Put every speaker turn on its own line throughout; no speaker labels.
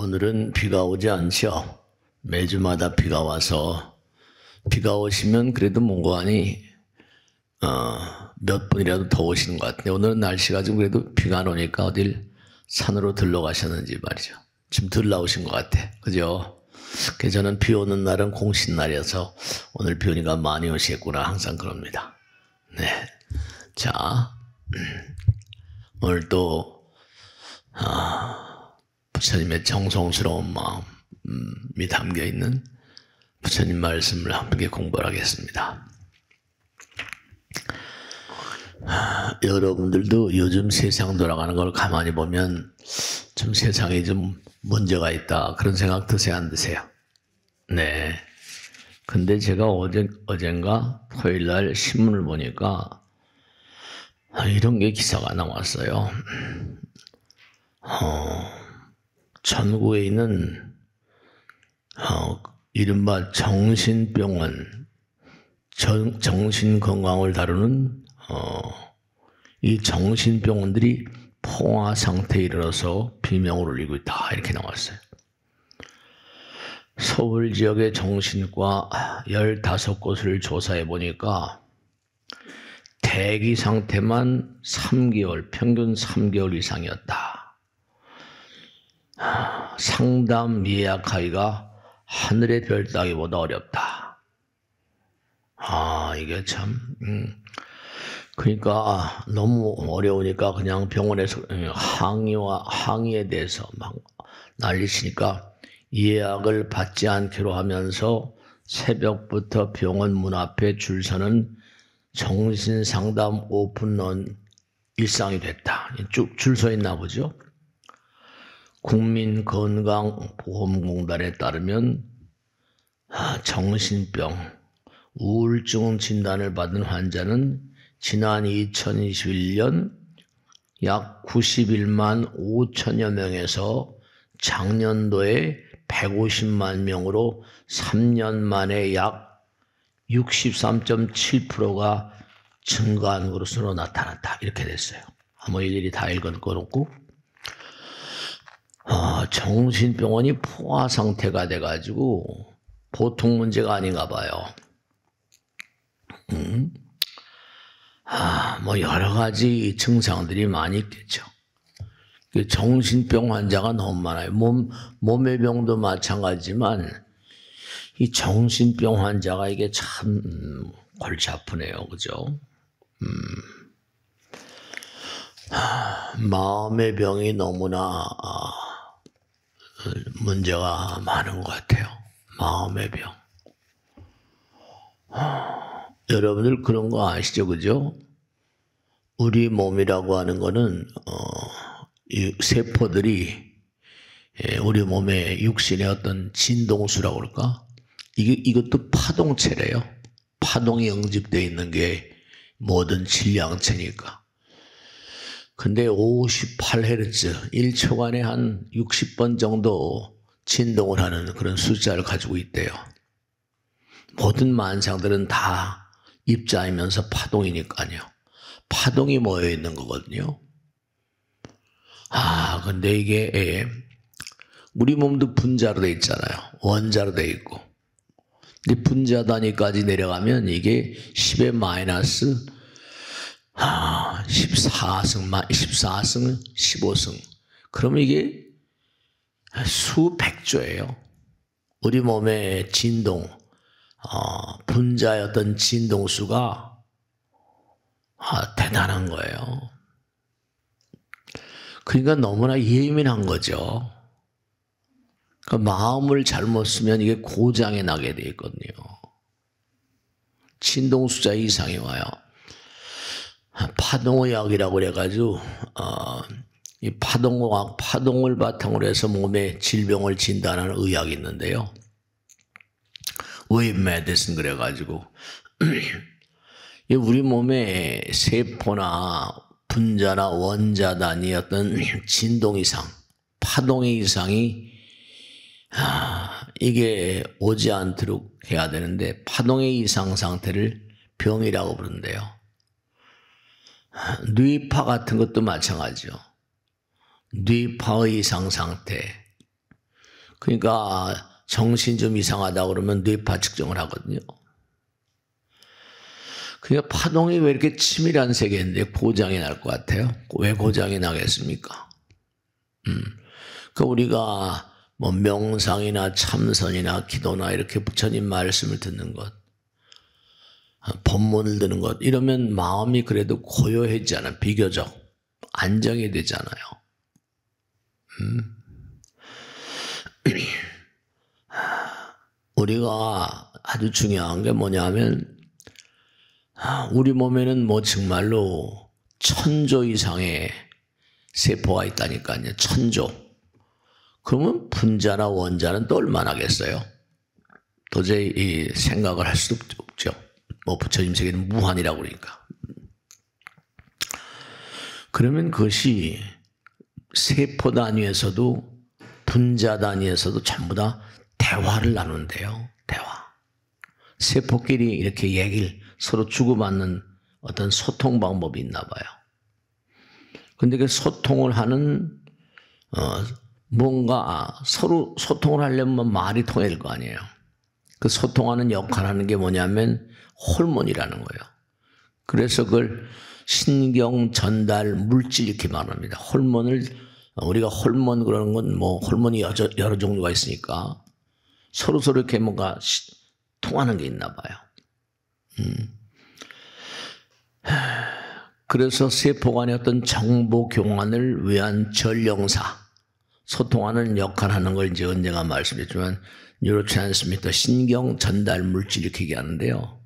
오늘은 비가 오지 않죠. 매주마다 비가 와서 비가 오시면 그래도 뭔가하니 몇 분이라도 더 오시는 것 같은데 오늘은 날씨가 좀 그래도 비가 안 오니까 어딜 산으로 들러가셨는지 말이죠. 지금 들러오신 것 같아. 그죠? 그래서 저는 비 오는 날은 공신날이어서 오늘 비 오니까 많이 오시겠구나 항상 그럽니다. 네. 자, 오늘 또 부처님의 정성스러운 마음이 담겨있는 부처님 말씀을 함께 공부하겠습니다. 여러분들도 요즘 세상 돌아가는 걸 가만히 보면 좀 세상에 좀 문제가 있다 그런 생각 드세요 안 드세요? 네. 근데 제가 어젠가 토요일날 신문을 보니까 이런 게 기사가 나왔어요. 전국에 있는 이른바 정신병원, 정신건강을 다루는 이 정신병원들이 포화 상태에 이르러서 비명을 울리고 있다 이렇게 나왔어요. 서울 지역의 정신과 15곳을 조사해 보니까 대기 상태만 3개월, 평균 3개월 이상이었다. 상담 예약하기가 하늘의 별 따기보다 어렵다. 이게 참 그러니까 너무 어려우니까 그냥 병원에서 항의에 대해서 막 난리치니까 예약을 받지 않기로 하면서 새벽부터 병원 문 앞에 줄 서는 정신상담 오픈런 일상이 됐다. 쭉 줄 서 있나 보죠. 국민건강보험공단에 따르면 정신병, 우울증 진단을 받은 환자는 지난 2021년 약 91만 5천여 명에서 작년도에 150만 명으로 3년 만에 약 63.7%가 증가한 것으로 나타났다. 이렇게 됐어요. 한번 일일이 다 읽어놓고 정신병원이 포화 상태가 돼가지고 보통 문제가 아닌가 봐요. 뭐 여러 가지 증상들이 많이 있겠죠. 정신병 환자가 너무 많아요. 몸의 병도 마찬가지지만 이 정신병 환자가 이게 참 골치 아프네요. 그죠? 마음의 병이 너무나 문제가 많은 것 같아요. 마음의 병. 여러분들 그런 거 아시죠? 그죠? 우리 몸이라고 하는 거는 이 세포들이 우리 몸의 육신의 어떤 진동수라고 그럴까? 이것도 파동체래요. 파동이 응집되어 있는 게 모든 질량체니까. 근데 58Hz, 1초간에 한 60번 정도 진동을 하는 그런 숫자를 가지고 있대요. 모든 만상들은 다 입자이면서 파동이니까요. 파동이 모여 있는 거거든요. 근데 이게 우리 몸도 분자로 돼 있잖아요. 원자로 돼 있고. 근데 분자 단위까지 내려가면 이게 10의 마이너스 14승, 15승. 그러면 이게 수백조예요. 우리 몸의 진동, 분자의 어떤 진동수가 대단한 거예요. 그러니까 너무나 예민한 거죠. 그러니까 마음을 잘못 쓰면 이게 고장이 나게 돼 있거든요. 진동수자 이상이 와요. 파동의학이라고 그래가지고 이 파동을 바탕으로 해서 몸의 질병을 진단하는 의학이 있는데요. 웨이브 메디슨 그래가지고 우리 몸의 세포나 분자나 원자 단위 어떤 진동 이상, 파동의 이상이 이게 오지 않도록 해야 되는데 파동의 이상 상태를 병이라고 부른대요. 뇌파 같은 것도 마찬가지죠. 뇌파의 이상 상태, 그러니까 정신 좀 이상하다 그러면 뇌파 측정을 하거든요. 그러니까 파동이 왜 이렇게 치밀한 세계인데 고장이 날 것 같아요? 왜 고장이 나겠습니까? 그러니까 우리가 뭐 명상이나 참선이나 기도나 이렇게 부처님 말씀을 듣는 것, 법문을 듣는 것, 이러면 마음이 그래도 고요해지잖아요. 비교적 안정이 되잖아요. 우리가 아주 중요한 게 뭐냐면 우리 몸에는 뭐 정말로 1000조 이상의 세포가 있다니까요. 1000조. 그러면 분자나 원자는 또 얼마나겠어요? 도저히 이 생각을 할 수도 없죠. 뭐 부처님 세계는 무한이라고 그러니까. 그러면 그것이 세포 단위에서도 분자 단위에서도 전부 다 대화를 나눈대요. 대화. 세포끼리 이렇게 얘기를 서로 주고받는 어떤 소통 방법이 있나 봐요. 근데 그 소통을 하는 뭔가 서로 소통을 하려면 말이 통해야 될 거 아니에요. 그 소통하는 역할을 하는 게 뭐냐면 호르몬이라는 거예요. 그래서 그걸 신경 전달 물질 이렇게 말합니다. 호르몬을 우리가 호르몬 그러는 건 뭐 호르몬이 여러 종류가 있으니까 서로 이렇게 뭔가 통하는 게 있나 봐요. 그래서 세포 간의 어떤 정보 교환을 위한 전령사, 소통하는 역할을 하는 걸 이제 언젠가 말씀드렸지만 뉴로트랜스미터 신경 전달 물질 이렇게 얘기하는데요.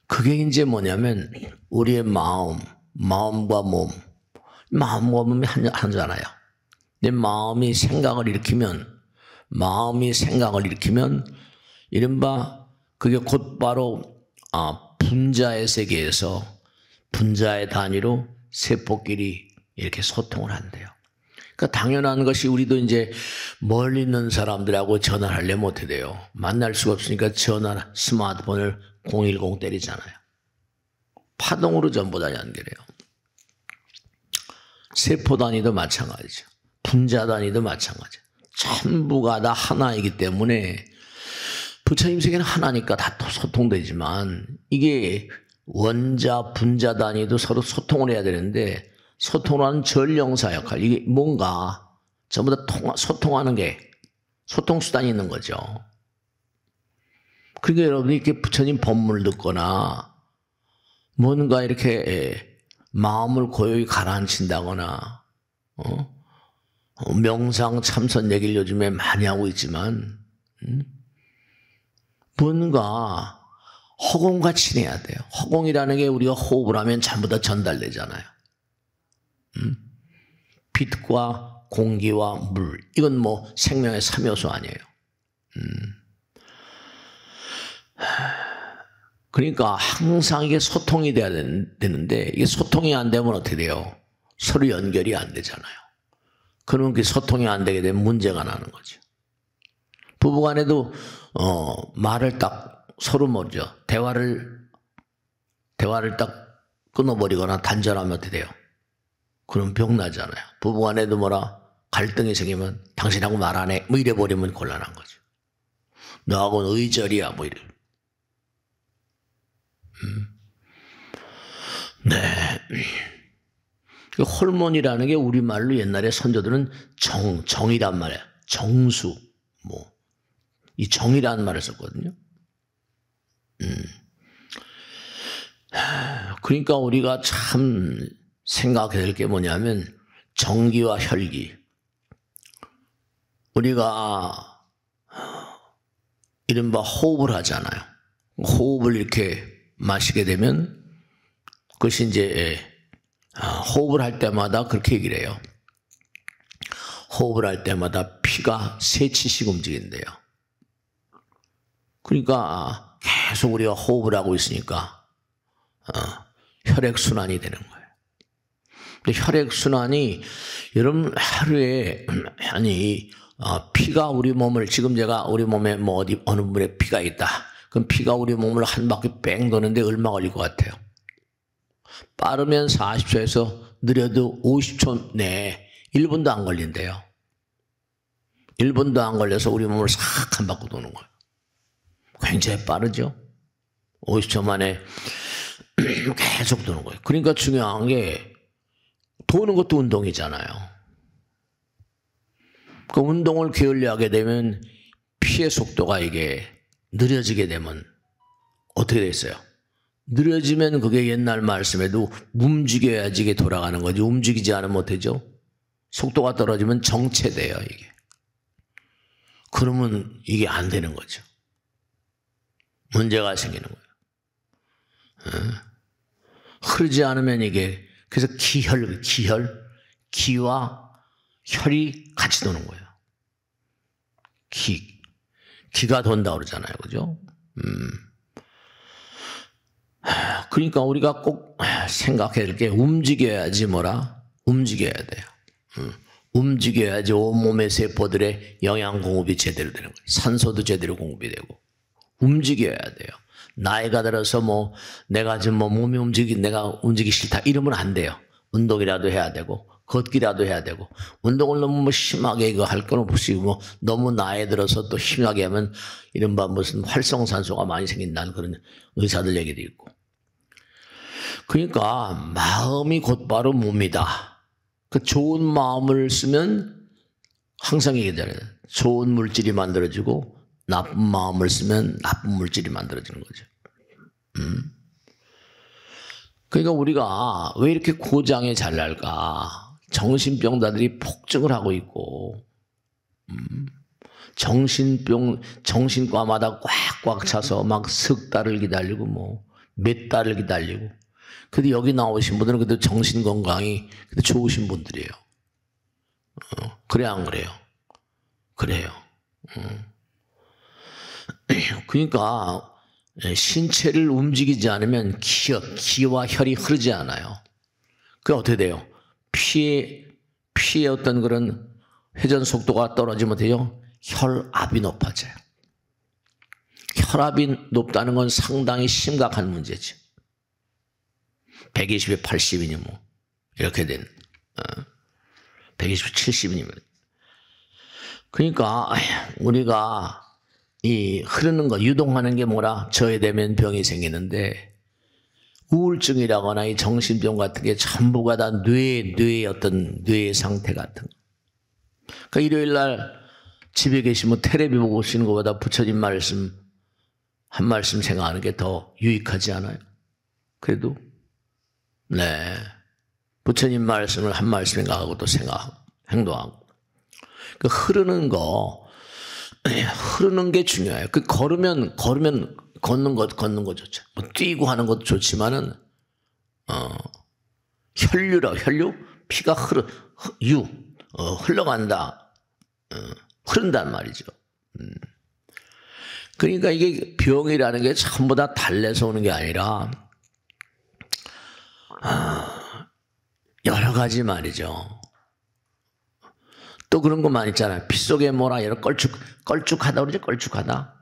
그게 이제 뭐냐면 우리의 마음과 몸, 마음과 몸이 하나잖아요. 내 마음이 생각을 일으키면 이른바 그게 곧바로 분자의 세계에서 분자의 단위로 세포끼리 이렇게 소통을 한대요. 그러니까 당연한 것이 우리도 이제 멀리 있는 사람들하고 전화를 하려면 어떻게 돼요? 만날 수가 없으니까 스마트폰을 010 때리잖아요. 파동으로 전부 다 연결해요. 세포 단위도 마찬가지죠. 분자 단위도 마찬가지죠. 전부가 다 하나이기 때문에 부처님 세계는 하나니까 다 소통되지만 이게 원자, 분자 단위도 서로 소통을 해야 되는데 소통을 하는 전령사 역할, 이게 뭔가 전부 다 소통하는 게 소통수단이 있는 거죠. 그러니까 여러분이 이렇게 부처님 법문을 듣거나 뭔가 이렇게 마음을 고요히 가라앉힌다거나 명상 참선 얘기를 요즘에 많이 하고 있지만 뭔가 허공같이 해야 돼요. 허공이라는 게 우리가 호흡을 하면 전부 다 전달되잖아요. 빛과 공기와 물, 이건 뭐 생명의 3요소 아니에요. 그러니까 항상 이게 소통이 돼야 되는데 이게 소통이 안 되면 어떻게 돼요? 서로 연결이 안 되잖아요. 그러면 그 소통이 안 되게 되면 문제가 나는 거죠. 부부간에도 말을 딱 서로 모르죠. 대화를 딱 끊어버리거나 단절하면 어떻게 돼요? 그럼 병 나잖아요. 부부간에도 뭐라 갈등이 생기면 당신하고 말 안 해. 뭐 이래버리면 곤란한 거죠. 너하고는 의절이야. 뭐 이래. 네. 호르몬이라는 게 우리말로 옛날에 선조들은 정이란 말이에요. 정수. 이 정이라는 말을 썼거든요. 그러니까 우리가 참 생각해야 될 게 뭐냐면 정기와 혈기. 우리가 이른바 호흡을 하잖아요. 호흡을 이렇게 마시게 되면 그것이 이제 호흡을 할 때마다 그렇게 얘기를 해요. 호흡을 할 때마다 피가 세치씩 움직인대요. 그러니까 계속 우리가 호흡을 하고 있으니까 혈액순환이 되는 거예요. 근데 혈액순환이 여러분 하루에 피가 우리 몸을 지금 제가 우리 몸에 뭐 어느 부분에 피가 있다. 그럼 피가 우리 몸을 한 바퀴 뺑 도는데 얼마 걸릴 것 같아요? 빠르면 40초에서 느려도 50초 내에 1분도 안 걸린대요. 1분도 안 걸려서 우리 몸을 싹 한 바퀴 도는 거예요. 굉장히 빠르죠. 50초 만에 계속 도는 거예요. 그러니까 중요한 게 도는 것도 운동이잖아요. 그 운동을 게을리하게 되면 피의 속도가 이게 느려지게 되면 어떻게 됐어요? 느려지면 그게 옛날 말씀에도 움직여야지 이게 돌아가는 거지. 움직이지 않으면 어때죠? 속도가 떨어지면 정체돼요, 이게. 그러면 이게 안 되는 거죠. 문제가 생기는 거예요. 흐르지 않으면 이게, 그래서 기와 혈이 같이 도는 거예요. 기가 돈다 그러잖아요. 그죠? 그러니까 우리가 꼭 생각해야 될 게 움직여야지 움직여야 돼요. 움직여야지 온몸의 세포들의 영양 공급이 제대로 되는 거예요. 산소도 제대로 공급이 되고. 움직여야 돼요. 나이가 들어서 내가 지금 몸이 내가 움직이기 싫다 이러면 안 돼요. 운동이라도 해야 되고, 걷기라도 해야 되고, 운동을 너무 심하게 이거 할 건 없이 너무 나이 들어서 또 심하게 하면 이른바 무슨 활성산소가 많이 생긴다는 그런 의사들 얘기도 있고. 그러니까 마음이 곧바로 몸이다. 그 좋은 마음을 쓰면 항상 얘기하잖아요. 좋은 물질이 만들어지고 나쁜 마음을 쓰면 나쁜 물질이 만들어지는 거죠. 그러니까 우리가 왜 이렇게 고장에 잘날까? 정신병자들이 폭증을 하고 있고, 정신과마다 꽉꽉 차서 막 석 달을 기다리고 몇 달을 기다리고. 근데 여기 나오신 분들은 그래도 정신건강이 좋으신 분들이에요. 그래 안 그래요? 그래요. 그러니까 신체를 움직이지 않으면 기와 혈이 흐르지 않아요. 그게 어떻게 돼요? 피의 어떤 그런 회전 속도가 떨어지면 돼요? 혈압이 높아져요. 혈압이 높다는 건 상당히 심각한 문제죠. 120에 80이니 이렇게 된 120에 70이면 그러니까 우리가 이 흐르는 거 유동하는 게 저해되면 병이 생기는데 우울증이라거나 이 정신병 같은 게 전부가 다 뇌의 어떤 뇌의 상태 같은 거. 그러니까 일요일 날 집에 계시면 텔레비 보고 오시는 것보다 부처님 말씀 한 말씀 생각하는 게 더 유익하지 않아요? 그래도 네, 부처님 말씀을 한 말씀 생각하고 또 생각하고 행동하고 그 흐르는 게 중요해요. 그 걸으면 걷는 거 좋죠. 뛰고 하는 것도 좋지만은 혈류 피가 흘러간다. 흐른단 말이죠. 그러니까 이게 병이라는 게 전부 다 달래서 오는 게 아니라 여러 가지 말이죠. 또 그런 것만 있잖아요. 피 속에 이런 걸쭉하다 그러죠. 걸쭉하다.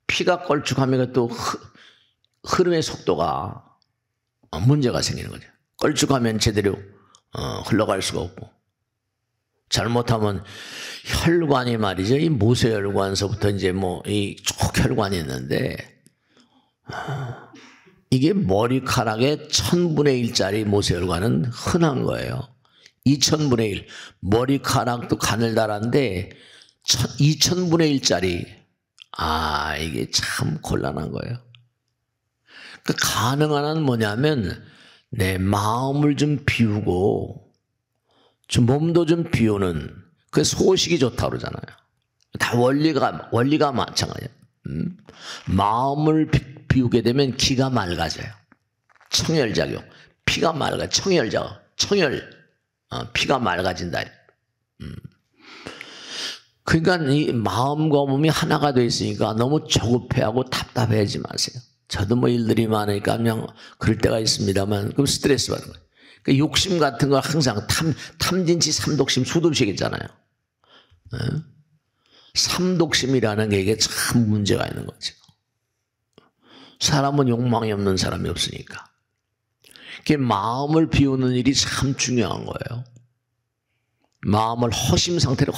피가 걸쭉하면 또 흐름의 속도가 문제가 생기는 거죠. 걸쭉하면 제대로 흘러갈 수가 없고, 잘못하면 혈관이 말이죠. 이 모세혈관서부터 이제 이 촉혈관이 있는데 이게 머리카락의 1000분의 1짜리 모세혈관은 흔한 거예요. 2000분의 1. 머리카락도 가늘다란데 2000분의 1짜리. 이게 참 곤란한 거예요. 그 가능한 한 뭐냐면 내 마음을 좀 비우고 좀 몸도 좀 비우는 그 소식이 좋다고 그러잖아요. 다 원리가 마찬가지예요. 마음을 비우게 되면 기가 맑아져요. 청열작용. 피가 맑아요. 피가 맑아진다. 그러니까 이 마음과 몸이 하나가 되어 있으니까 너무 조급해하고 답답해하지 마세요. 저도 일들이 많으니까 그냥 그럴 때가 있습니다만 그럼 스트레스 받는 거예요. 그러니까 욕심 같은 거 항상 탐진치, 삼독심, 수독식 있잖아요. 삼독심이라는 게 이게 참 문제가 있는 거죠. 사람은 욕망이 없는 사람이 없으니까. 그게 마음을 비우는 일이 참 중요한 거예요. 마음을 허심 상태로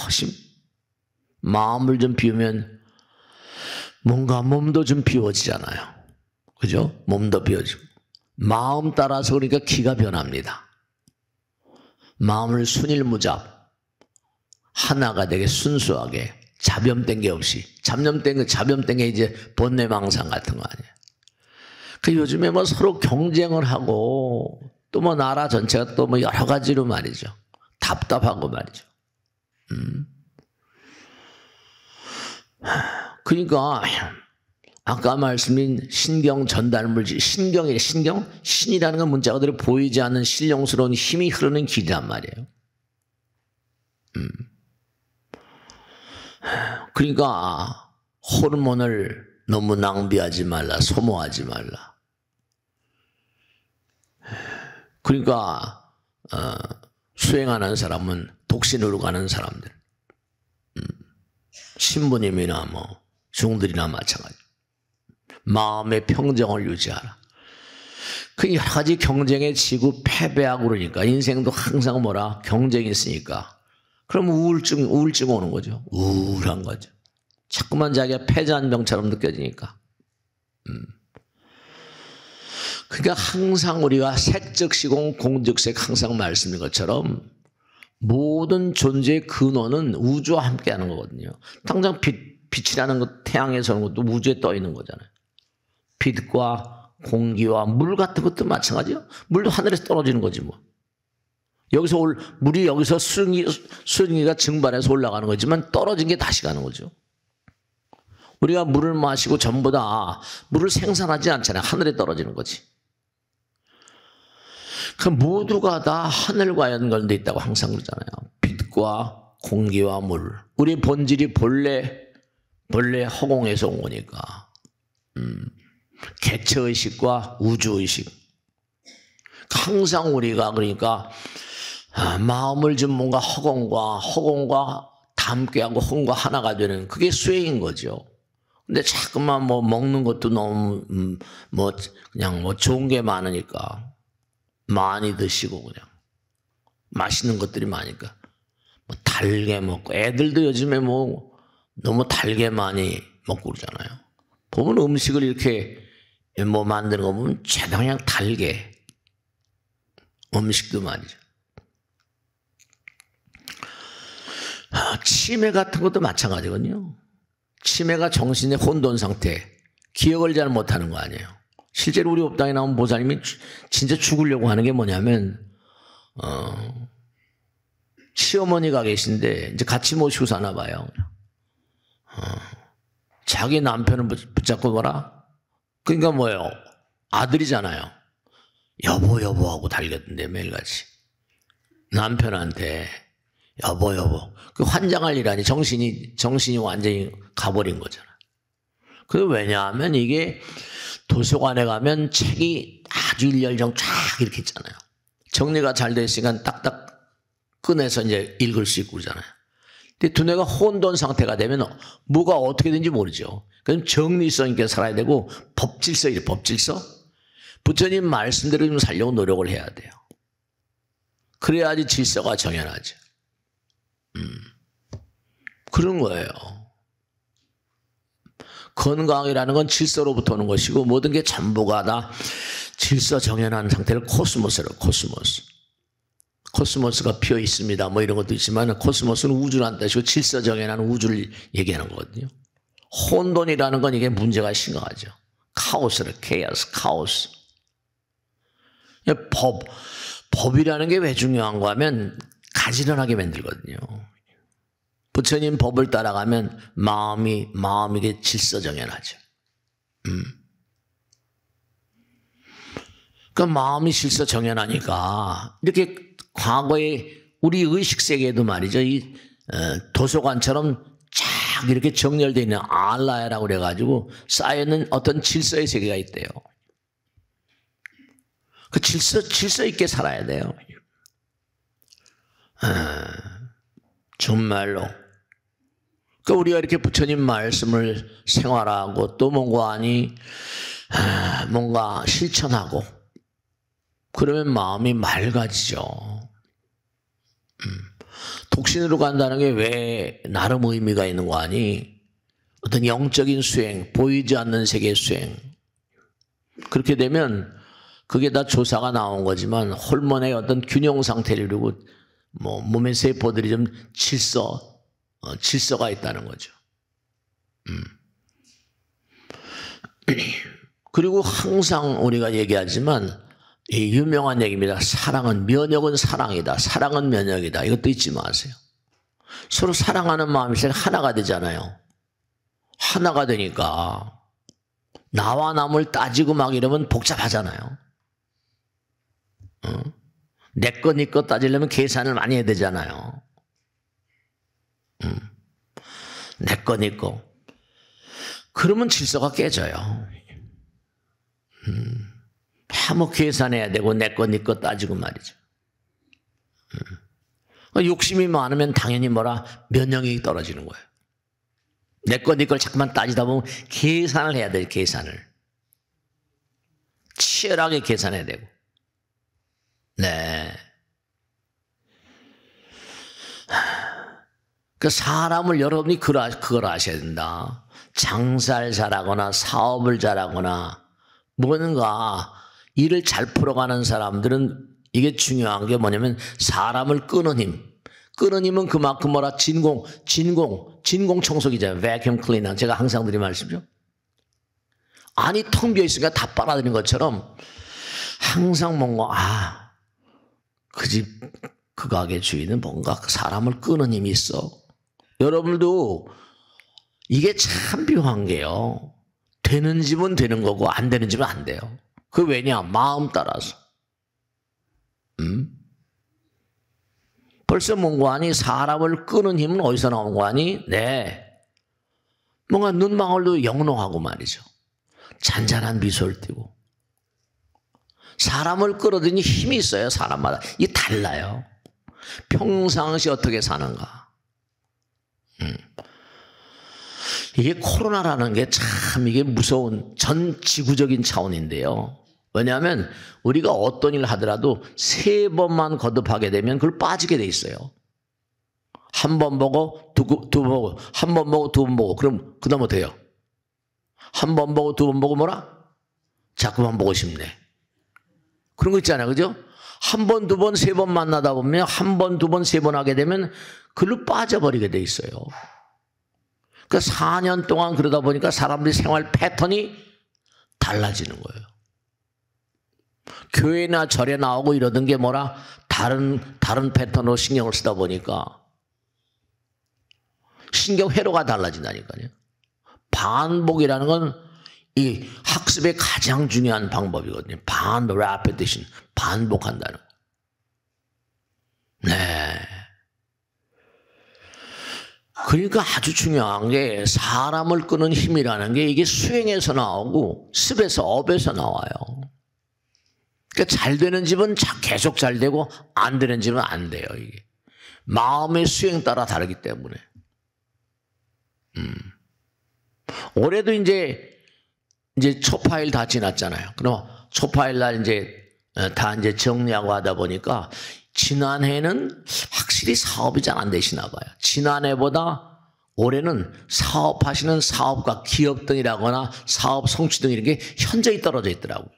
마음을 좀 비우면 뭔가 몸도 좀 비워지잖아요. 그죠? 몸도 비워지고. 마음 따라서 그러니까 기가 변합니다. 마음을 순일무잡, 하나가 되게 순수하게, 자변된 게 없이. 자변된 게 이제 번뇌망상 같은 거 아니에요. 그 요즘에 뭐 서로 경쟁을 하고 또 뭐 나라 전체가 또 뭐 여러 가지로 말이죠. 답답하고 말이죠. 그러니까 아까 말씀인 신경 전달물질, 신이라는 건 문자 그대로 보이지 않는 신령스러운 힘이 흐르는 길이란 말이에요. 그러니까 호르몬을 너무 낭비하지 말라, 소모하지 말라. 그러니까 수행하는 사람은 독신으로 가는 사람들, 신부님이나 뭐 중들이나 마찬가지. 마음의 평정을 유지하라. 그 여러 가지 경쟁에 지고 패배하고 그러니까 인생도 항상 뭐라 경쟁이 있으니까 그럼 우울증 오는 거죠. 우울한 거죠. 자꾸만 자기가 패자한 병처럼 느껴지니까. 그러니까 항상 우리가 색즉 시공 공즉색 항상 말씀인 것처럼 모든 존재의 근원은 우주와 함께하는 거거든요. 당장 빛이라는 것, 태양에서 오는 것도 우주에 떠 있는 거잖아요. 빛과 공기와 물 같은 것도 마찬가지예요. 물도 하늘에서 떨어지는 거지 뭐. 물이 여기서 수증기가 증발해서 올라가는 거지만 떨어진 게 다시 가는 거죠. 우리가 물을 마시고 전부 다 물을 생산하지 않잖아요. 하늘에 떨어지는 거지. 그 모두가 다 하늘과 연관되어 있다고 항상 그러잖아요. 빛과 공기와 물. 우리 본질이 본래 허공에서 온 거니까. 개체의식과 우주의식. 항상 우리가 그러니까 마음을 좀 뭔가 허공과 함께하고 허공과 하나가 되는 그게 수행인 거죠. 근데 자꾸만 뭐 먹는 것도 너무 그냥 좋은 게 많으니까 많이 드시고 그냥 맛있는 것들이 많으니까 뭐 달게 먹고 애들도 요즘에 뭐 너무 달게 많이 먹고 그러잖아요. 보면 음식을 이렇게 뭐 만드는 거 보면 죄다 그냥 달게 음식도 말이죠. 치매 같은 것도 마찬가지거든요. 치매가 정신의 혼돈 상태, 기억을 잘 못하는 거 아니에요. 실제로 우리 법당에 나온 보살님이 진짜 죽으려고 하는 게 뭐냐면 시어머니가 계신데 이제 같이 모시고 사나 봐요. 자기 남편을 붙잡고 뭐라? 그러니까 뭐예요? 아들이잖아요. 여보 하고 달렸던데 매일같이. 남편한테 여보. 그 환장할 일아니 정신이 완전히 가버린 거잖아. 그 왜냐하면 이게 도서관에 가면 책이 아주 일렬정 쫙 이렇게 있잖아요. 정리가 잘 돼 있으니까 딱딱 꺼내서 이제 읽을 수 있고 그러잖아요. 근데 두뇌가 혼돈 상태가 되면 뭐가 어떻게 되는지 모르죠. 그럼 정리성 있게 살아야 되고 법질서. 부처님 말씀대로 좀 살려고 노력을 해야 돼요. 그래야지 질서가 정연하죠. 그런 거예요. 건강이라는 건 질서로부터 오는 것이고 모든 게 전부가 다 질서 정연한 상태를 코스모스라고. 코스모스가 피어 있습니다. 뭐 이런 것도 있지만 코스모스는 우주라는 뜻이고 질서 정연한 우주를 얘기하는 거거든요. 혼돈이라는 건 이게 문제가 심각하죠. 카오스. 법이라는 게 왜 중요한 거 하면 가지런하게 만들거든요. 부처님 법을 따라가면 마음이 질서정연하죠. 그러니까 마음이 질서정연하니까 이렇게 과거에 우리 의식세계에도 말이죠. 이 도서관처럼 쫙 이렇게 정렬되어 있는 알라야라고 그래가지고 쌓여있는 어떤 질서의 세계가 있대요. 그 질서 있게 살아야 돼요. 정말로. 그러니까 우리가 이렇게 부처님 말씀을 생활하고 또 뭔가 실천하고 그러면 마음이 맑아지죠. 독신으로 간다는 게 왜 나름 의미가 있는 거 아니? 어떤 영적인 수행, 보이지 않는 세계 수행. 그렇게 되면 그게 다 조사가 나온 거지만 호르몬의 어떤 균형 상태를 이루고 뭐 몸의 세포들이 좀 질서가 있다는 거죠. 그리고 항상 우리가 얘기하지만 이 유명한 얘기입니다. 면역은 사랑이다. 사랑은 면역이다. 이것도 잊지 마세요. 서로 사랑하는 마음이 하나가 되잖아요. 하나가 되니까 나와 남을 따지고 막 이러면 복잡하잖아요. 내 거, 네 거 따지려면 계산을 많이 해야 되잖아요. 내 거, 네 거. 그러면 질서가 깨져요. 뭐 계산해야 되고 내 거, 네 거 따지고 말이죠. 욕심이 많으면 당연히 면역력이 떨어지는 거예요. 내 거, 네 걸 자꾸만 따지다 보면 계산을 해야 돼요. 계산을. 치열하게 계산해야 되고. 네. 그 사람을 여러분이 그걸 아셔야 된다. 장사를 잘하거나 사업을 잘하거나 뭔가 일을 잘 풀어가는 사람들은 이게 중요한 게 뭐냐면 사람을 끄는 힘. 끄는 힘은 그만큼 진공 청소기잖아요. vacuum cleaner. 제가 항상 드린 말씀이죠. 안이 텅 비어 있으니까 다 빨아들인 것처럼 항상 뭔가 그 가게 주인은 뭔가 사람을 끄는 힘이 있어. 여러분들도 이게 참 묘한 게요. 되는 집은 되는 거고 안 되는 집은 안 돼요. 그 왜냐? 마음 따라서. 벌써 뭔가 아니 사람을 끄는 힘은 어디서 나온 거 아니? 네. 뭔가 눈망울도 영롱하고 말이죠. 잔잔한 미소를 띠고. 사람을 끌어들이니 힘이 있어요. 사람마다. 이게 달라요. 평상시 어떻게 사는가. 이게 코로나라는 게 참 이게 무서운 전 지구적인 차원인데요. 왜냐하면 우리가 어떤 일을 하더라도 3번만 거듭하게 되면 그걸 빠지게 돼 있어요. 한 번 보고 두 번 보고 한 번 보고 두 번 보고 그럼 그 다음 어때요? 한 번 보고 두 번 보고 자꾸만 보고 싶네. 그런 거 있잖아요. 그죠? 한 번, 두 번, 3번 만나다 보면 한 번, 두 번, 3번 하게 되면 그걸로 빠져버리게 돼 있어요. 그러니까 4년 동안 그러다 보니까 사람들이 생활 패턴이 달라지는 거예요. 교회나 절에 나오고 이러던 게 다른 패턴으로 신경을 쓰다 보니까 신경 회로가 달라진다니까요. 반복이라는 건 이 학습의 가장 중요한 방법이거든요. repetition, 반복한다는 거. 네. 그러니까 아주 중요한 게 사람을 끄는 힘이라는 게 이게 수행에서 나오고 습에서 업에서 나와요. 그러니까 잘 되는 집은 계속 잘 되고 안 되는 집은 안 돼요. 이게 마음의 수행 따라 다르기 때문에. 올해도 이제 초파일 다 지났잖아요. 그럼 초파일 날 다 정리하고 하다 보니까 지난해는 확실히 사업이 잘 안 되시나 봐요. 지난해보다 올해는 사업하시는 사업가 기업 등이라거나 사업 성취 등 이런 게 현저히 떨어져 있더라고요.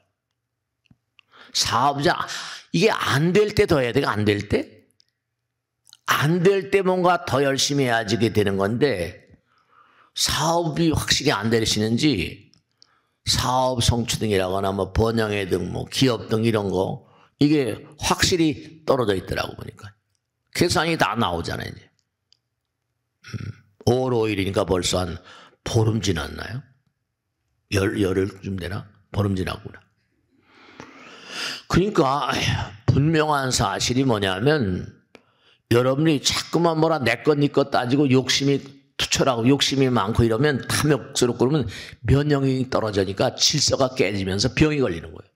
사업자 이게 안 될 때 더 해야 돼요. 안 될 때? 안 될 때 뭔가 더 열심히 해야지 되는 건데 사업이 확실히 안 되시는지 사업 성취 등이라거나 번영회 등 기업 등 이런 거 이게 확실히 떨어져 있더라고 보니까. 계산이 다 나오잖아요. 이제. 5월 5일이니까 벌써 한 보름 지났나요? 열흘쯤 되나? 보름 지났구나. 그러니까 분명한 사실이 뭐냐면 여러분이 자꾸만 내 것, 네 것 따지고 욕심이 투철하고 욕심이 많고 이러면 탐욕스럽고 그러면 면역력이 떨어지니까 질서가 깨지면서 병이 걸리는 거예요.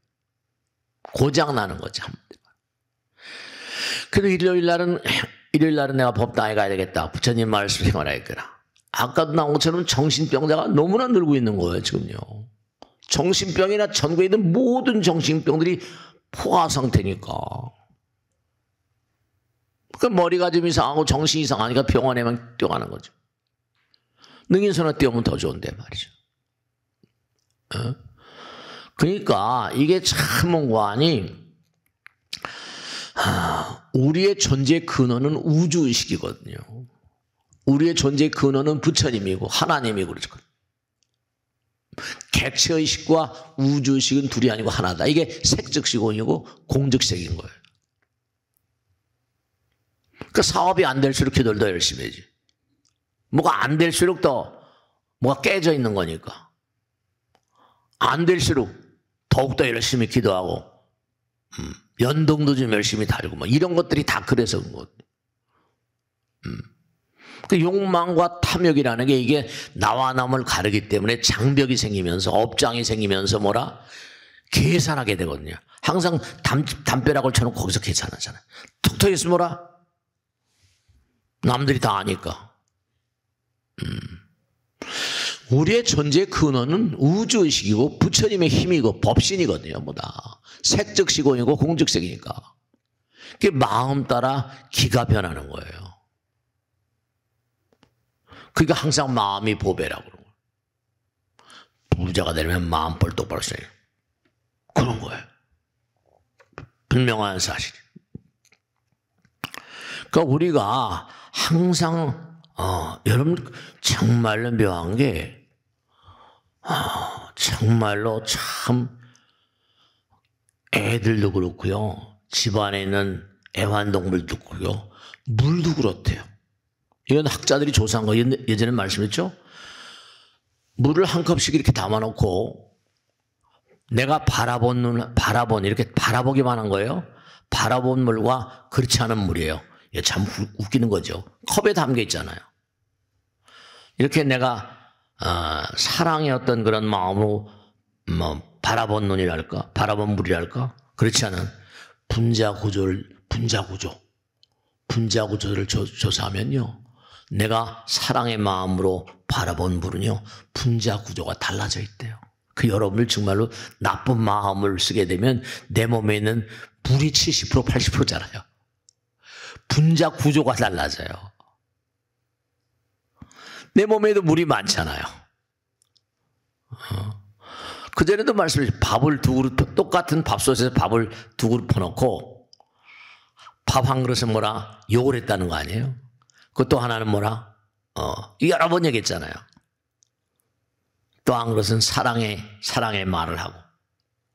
고장나는 거죠. 그래도 일요일 날은 내가 법당에 가야 되겠다. 부처님 말씀 생활하겠구나. 아까도 나온 것처럼 정신병자가 너무나 늘고 있는 거예요. 지금요. 정신병이나 전국에 있는 모든 정신병들이 포화 상태니까. 그 머리가 좀 이상하고 정신이 이상하니까 병원에만 뛰어가는 거죠. 능인선에 뛰어오면 더 좋은데 말이죠. 그러니까 이게 참 뭔가하니 우리의 존재 근원은 우주의식이거든요. 우리의 존재 근원은 부처님이고 하나님이고 그렇죠. 객체의식과 우주의식은 둘이 아니고 하나다. 이게 색즉시공이고 공즉색인 거예요. 그 사업이 안 될수록 기도를 더 열심히 해야지. 뭐가 안 될수록 더 뭐가 깨져 있는 거니까. 안 될수록 더욱더 열심히 기도하고 연동도 좀 열심히 달고 뭐 이런 것들이 다 그래서 그런 거거든요. 그 욕망과 탐욕이라는 게 이게 나와 남을 가르기 때문에 장벽이 생기면서 업장이 생기면서 뭐라 계산하게 되거든요. 항상 담벼락을 쳐놓고 거기서 계산하잖아요. 툭 터졌으면 뭐라 남들이 다 아니까. 우리의 존재의 근원은 우주의식이고 부처님의 힘이고 법신이거든요. 뭐다 색즉시공이고 공즉색이니까. 그게 마음 따라 기가 변하는 거예요. 그러니까 항상 마음이 보배라고 그러는 거예요. 부자가 되려면 마음벌 똑바로 써요. 그런 거예요. 분명한 사실. 그러니까 우리가 항상 여러분 정말로 묘한 게 정말로 참 애들도 그렇고요. 집안에 있는 애완동물도 그렇고요. 물도 그렇대요. 이건 학자들이 조사한 거 예전에 말씀했죠. 물을 한 컵씩 이렇게 담아놓고 내가 바라본 이렇게 바라보기만 한 거예요. 바라본 물과 그렇지 않은 물이에요. 이게 참 웃기는 거죠. 컵에 담겨 있잖아요. 이렇게 내가 사랑의 어떤 그런 마음으로 바라본 눈이랄까, 바라본 물이랄까, 그렇지 않은 분자 구조를 조사하면요. 내가 사랑의 마음으로 바라본 물은요, 분자 구조가 달라져 있대요. 그 여러분들 정말로 나쁜 마음을 쓰게 되면 내 몸에 있는 물이 70% 80%잖아요. 분자 구조가 달라져요. 내 몸에도 물이 많잖아요. 그전에도 말씀드렸죠. 밥을 두 그릇, 똑같은 밥솥에서 밥을 두 그릇 퍼놓고 밥 한 그릇은 뭐라? 욕을 했다는 거 아니에요? 그것도 하나는 뭐라? 여러 번 얘기했잖아요. 또 한 그릇은 사랑의 말을 하고.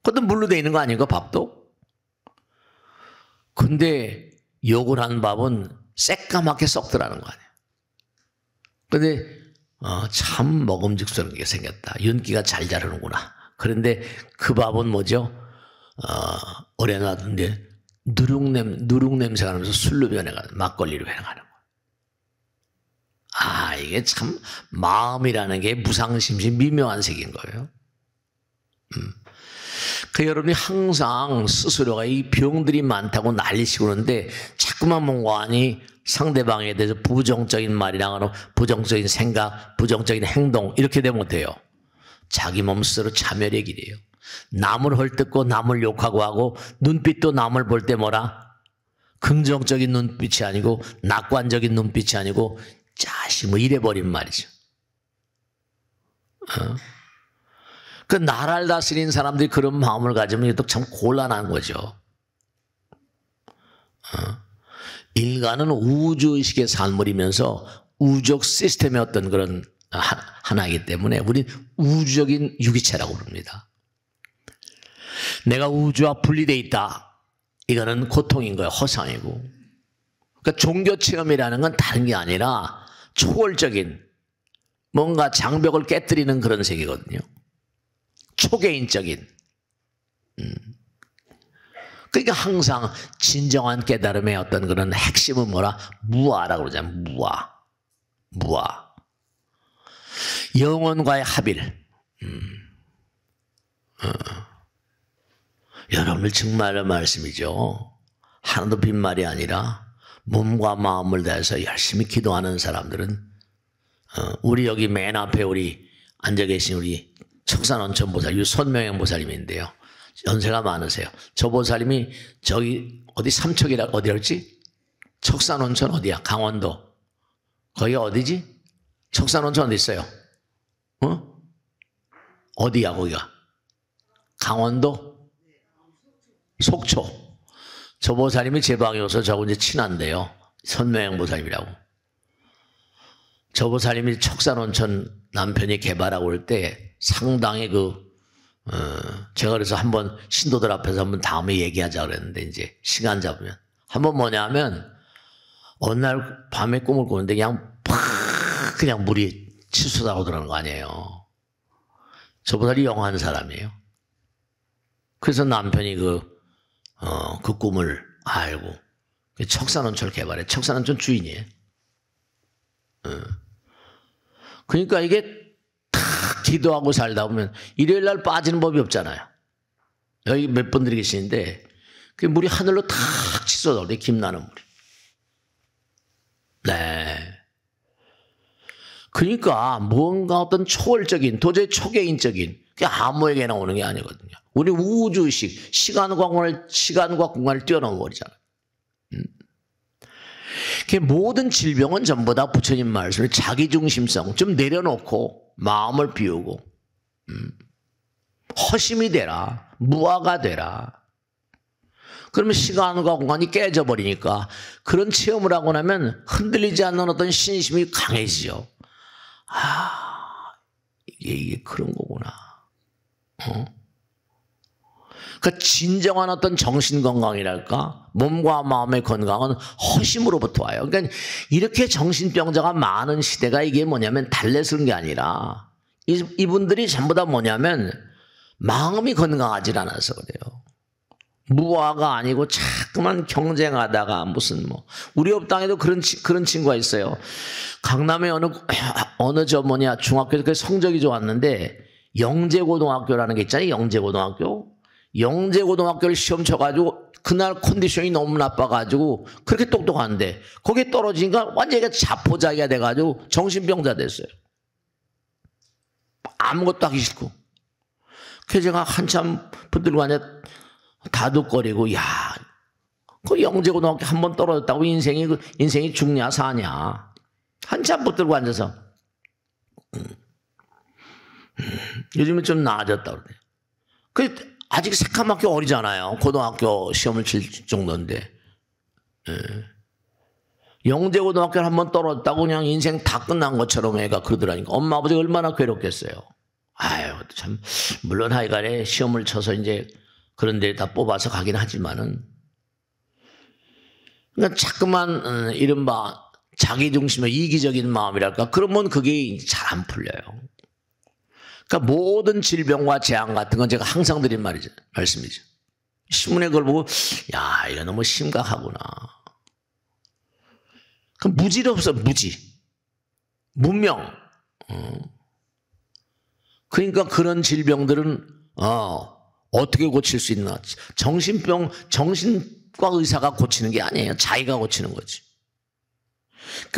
그것도 물로 돼 있는 거 아닌가, 밥도? 근데 욕을 한 밥은 새까맣게 썩더라는 거 아니에요. 근데 참 먹음직스러운 게 생겼다. 윤기가 잘 자르는구나. 그런데 그 밥은 뭐죠? 오래 놔둔데 누룩 냄새가 나면서 술로 변해가는 막걸리로 변해가는 거예요. 이게 참 마음이라는 게 무상심심 미묘한 색인 거예요. 그 여러분이 항상 스스로가 이 병들이 많다고 난리치고 그러는데 자꾸만 뭔가 하니 상대방에 대해서 부정적인 말이나 부정적인 생각, 부정적인 행동 이렇게 되면 돼요. 자기 몸 스스로 자멸의 길이에요. 남을 헐뜯고 남을 욕하고 하고 눈빛도 남을 볼 때 뭐라? 긍정적인 눈빛이 아니고 낙관적인 눈빛이 아니고 자식 뭐 이래버린 말이죠. 그 나라를 다스리는 사람들이 그런 마음을 가지면 또 참 곤란한 거죠. 인간은 우주의식의 산물이면서 우주적 시스템의 어떤 그런 하나이기 때문에 우린 우주적인 유기체라고 부릅니다. 내가 우주와 분리되어 있다. 이거는 고통인 거예요. 허상이고. 그러니까 종교 체험이라는 건 다른 게 아니라 초월적인 뭔가 장벽을 깨뜨리는 그런 세계거든요. 초개인적인. 그러니까 항상 진정한 깨달음의 어떤 그런 핵심은 뭐라? 무아라고 그러잖아요. 무아. 영혼과의 합일. 여러분들 정말로 말씀이죠. 하나도 빈말이 아니라 몸과 마음을 다해서 열심히 기도하는 사람들은 우리 여기 맨 앞에 우리 앉아 계신 우리 척산원천 보살, 유선명행 보살님인데요. 연세가 많으세요. 저 보살님이 저기 어디 삼척이라 어디였지? 척산온천 어디야? 강원도. 거기 어디지? 척산온천 어디 있어요? 어디야 거기가? 강원도? 속초. 저 보살님이 제 방에 오서 저하고 이제 친한데요. 선명행 보살님이라고. 저 보살님이 척산온천 남편이 개발하고 올 때 상당히 제가 그래서 한번 신도들 앞에서 한번 다음에 얘기하자 그랬는데 이제 시간 잡으면 한번 뭐냐면 어느 날 밤에 꿈을 꾸는데 그냥 물이 치솟아오고 들어가는 거 아니에요. 저 보살이 영한 사람이에요. 그래서 남편이 그 꿈을 알고 척산온천을 개발해. 척산온천 주인이에요. 그러니까 이게 탁 기도하고 살다 보면 일요일 날 빠지는 법이 없잖아요. 여기 몇 분들이 계시는데 그 물이 하늘로 탁 치솟아오래. 김나는 물이. 네. 그러니까 뭔가 어떤 초월적인 도저히 초개인적인 그게 아무에게나 오는 게 아니거든요. 우리 우주의식 시간과 공간을 뛰어넘어 버리잖아요. 모든 질병은 전부 다 부처님 말씀을 자기중심성 좀 내려놓고 마음을 비우고 허심이 되라. 무아가 되라. 그러면 시간과 공간이 깨져버리니까 그런 체험을 하고 나면 흔들리지 않는 어떤 신심이 강해지죠. 이게 그런 거구나. 그러니까 진정한 어떤 정신건강이랄까 몸과 마음의 건강은 허심으로부터 와요. 그러니까 이렇게 정신병자가 많은 시대가 이게 뭐냐면 달래서 그런 게 아니라 이분들이 전부 다 뭐냐면 마음이 건강하지 않아서 그래요. 무아가 아니고 자꾸만 경쟁하다가 무슨 우리 업당에도 그런 친구가 있어요. 강남에 어느 중학교에서 성적이 좋았는데 영재고등학교라는 게 있잖아요. 영재고등학교를 시험 쳐가지고 그날 컨디션이 너무 나빠가지고 그렇게 똑똑한데 거기에 떨어지니까 완전히 자포자기가 돼가지고 정신병자 됐어요. 아무것도 하기 싫고. 그래서 제가 한참 붙들고 앉아 다독거리고 그 영재고등학교 한 번 떨어졌다고 인생이 죽냐 사냐. 한참 붙들고 앉아서 요즘은 좀 나아졌다고 그래요. 아직 새까맣게 어리잖아요. 고등학교 시험을 칠 정도인데. 영재고등학교를 한 번 떨어졌다고 그냥 인생 다 끝난 것처럼 애가 그러더라니까. 엄마 아버지가 얼마나 괴롭겠어요. 참 물론 하여간에 시험을 쳐서 이제 그런 데 다 뽑아서 가긴 하지만은 그러니까 자꾸만 이른바 자기중심의 이기적인 마음이랄까 그러면 그게 잘 안 풀려요. 그러니까 모든 질병과 재앙 같은 건 제가 항상 드린 말씀이죠. 신문에 그걸 보고 이거 너무 심각하구나. 그 무지도 없어. 문명. 그러니까 그런 질병들은 어떻게 고칠 수 있나. 정신과 의사가 고치는 게 아니에요. 자기가 고치는 거지.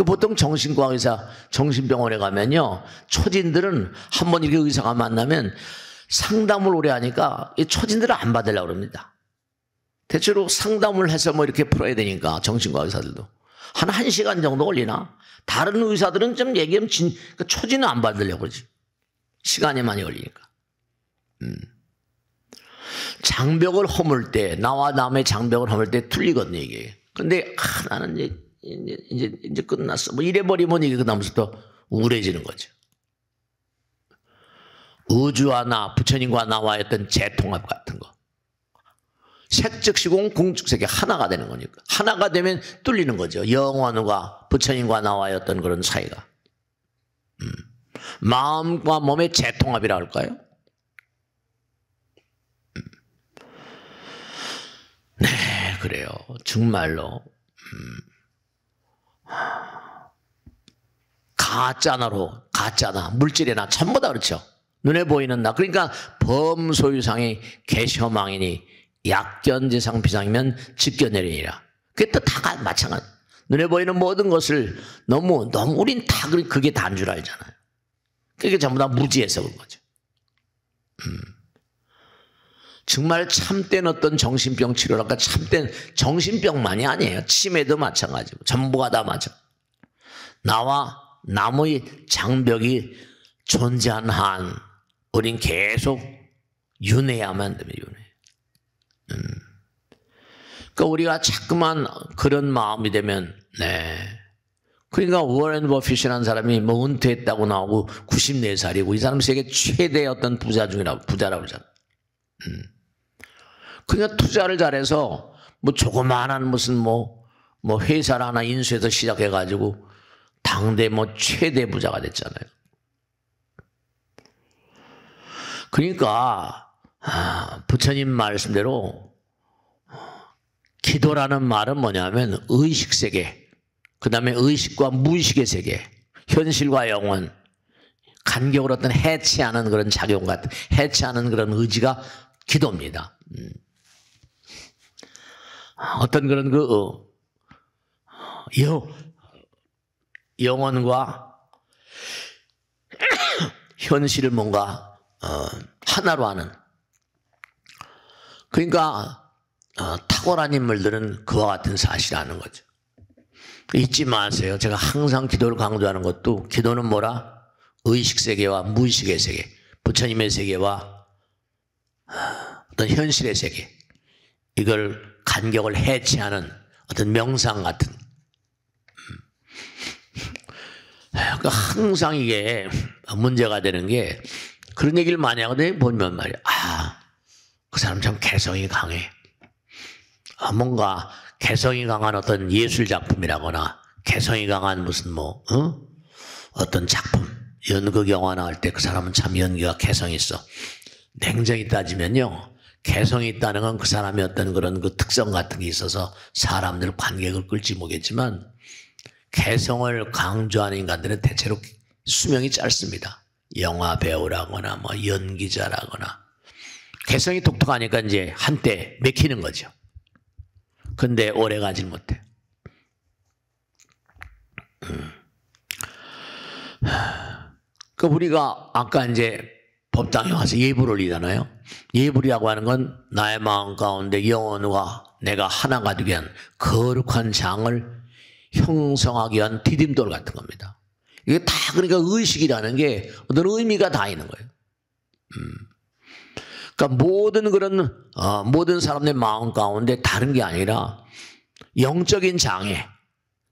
보통 정신과 의사, 정신병원에 가면요, 초진들은 한번 이렇게 의사가 만나면 상담을 오래 하니까 이 초진들을 안 받으려고 그럽니다. 대체로 상담을 해서 이렇게 풀어야 되니까 정신과 의사들도 한 1시간 정도 걸리나? 다른 의사들은 좀 얘기하면 초진은 안 받으려고 그러지. 시간이 많이 걸리니까. 장벽을 허물 때, 나와 남의 장벽을 허물 때 틀리거든요, 이게. 근데 나는 이제 끝났어. 이래버리면 이게 그다음부터 우울해지는 거죠. 우주와 부처님과 나와의 어떤 재통합 같은 거. 색즉시공 공즉색이 하나가 되는 거니까. 하나가 되면 뚫리는 거죠. 영원과 부처님과 나와의 어떤 그런 사이가. 마음과 몸의 재통합이라 할까요? 네, 그래요. 정말로. 가짜나 물질이나 전부 다 그렇죠. 눈에 보이는 나. 그러니까 범소유상이 개셔망이니 약견지상 비상이면 직견내리니라. 그게 또 다 마찬가지. 눈에 보이는 모든 것을 너무 우린 다 그게 다인 줄 알잖아요. 그게 전부 다 무지해서 그런 거죠. 정말 참된 어떤 정신병 치료랄까, 참된 정신병만이 아니에요. 치매도 마찬가지고 전부가 다 마찬가지. 나와 남의 장벽이 존재한 한 우린 계속 윤회야만 됩니다. 윤회. 그러니까 우리가 자꾸만 그런 마음이 되면, 그러니까 워렌 버핏이라는 사람이 뭐 은퇴했다고 나오고 94살이고 이 사람 세계 최대의 어떤 부자라고 그러잖아. 그러니까 투자를 잘해서 뭐 조그마한 무슨 뭐 회사를 하나 인수해서 시작해가지고 당대 뭐 최대 부자가 됐잖아요. 그러니까 부처님 말씀대로 기도라는 말은 뭐냐면 의식 세계, 그 다음에 의식과 무의식의 세계, 현실과 영혼, 간격을 어떤 해치하는 그런 작용 같은, 해치하는 그런 의지가 기도입니다. 어떤 그런 영혼과 현실을 뭔가 하나로 하는. 그러니까 탁월한 인물들은 그와 같은 사실을 아는 거죠. 잊지 마세요. 제가 항상 기도를 강조하는 것도, 기도는 뭐라? 의식 세계와 무의식의 세계, 부처님의 세계와 어떤 현실의 세계, 이걸 간격을 해치하는 어떤 명상 같은. 그러니까 항상 이게 문제가 되는 게, 그런 얘기를 많이 하거든요. 보면 말이야, 그 사람 참 개성이 강해. 뭔가 개성이 강한 어떤 예술 작품이라거나 개성이 강한 무슨 어떤 작품, 연극 영화나 할 때 그 사람은 참 연기가 개성이 있어. 냉정히 따지면요, 개성이 있다는 건 그 사람의 어떤 그런 그 특성 같은 게 있어서 사람들 관객을 끌지 못하겠지만, 개성을 강조하는 인간들은 대체로 수명이 짧습니다. 영화 배우라거나 뭐 연기자라거나. 개성이 독특하니까 이제 한때 맥히는 거죠. 근데 오래 가질 못해. 그 우리가 아까 이제 법당에 와서 예불을 올리잖아요. 예불이라고 하는 건 나의 마음 가운데 영혼과 내가 하나가 되기 위한 거룩한 장을 형성하기 위한 디딤돌 같은 겁니다. 이게 다 그러니까 의식이라는 게 어떤 의미가 다 있는 거예요. 그러니까 모든 그런 모든 사람의 마음 가운데 다른 게 아니라 영적인 장애,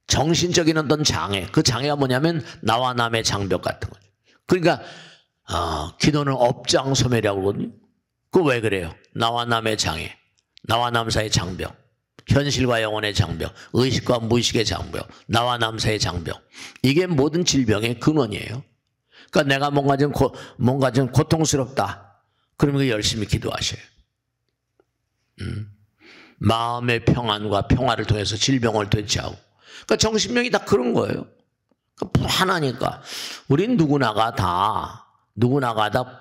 정신적인 어떤 장애, 그 장애가 뭐냐면 나와 남의 장벽 같은 거죠. 그러니까 기도는 업장소멸이라고 그러거든요. 그 왜 그래요? 나와 남의 장애, 나와 남 사이의 장벽, 현실과 영혼의 장벽, 의식과 무의식의 장벽, 나와 남 사이의 장벽, 이게 모든 질병의 근원이에요. 그러니까 내가 뭔가 좀 고통스럽다. 그러면 열심히 기도하셔요. 마음의 평안과 평화를 통해서 질병을 퇴치하고. 그러니까 정신병이 다 그런 거예요. 그러니까 불안하니까. 우린 누구나가 다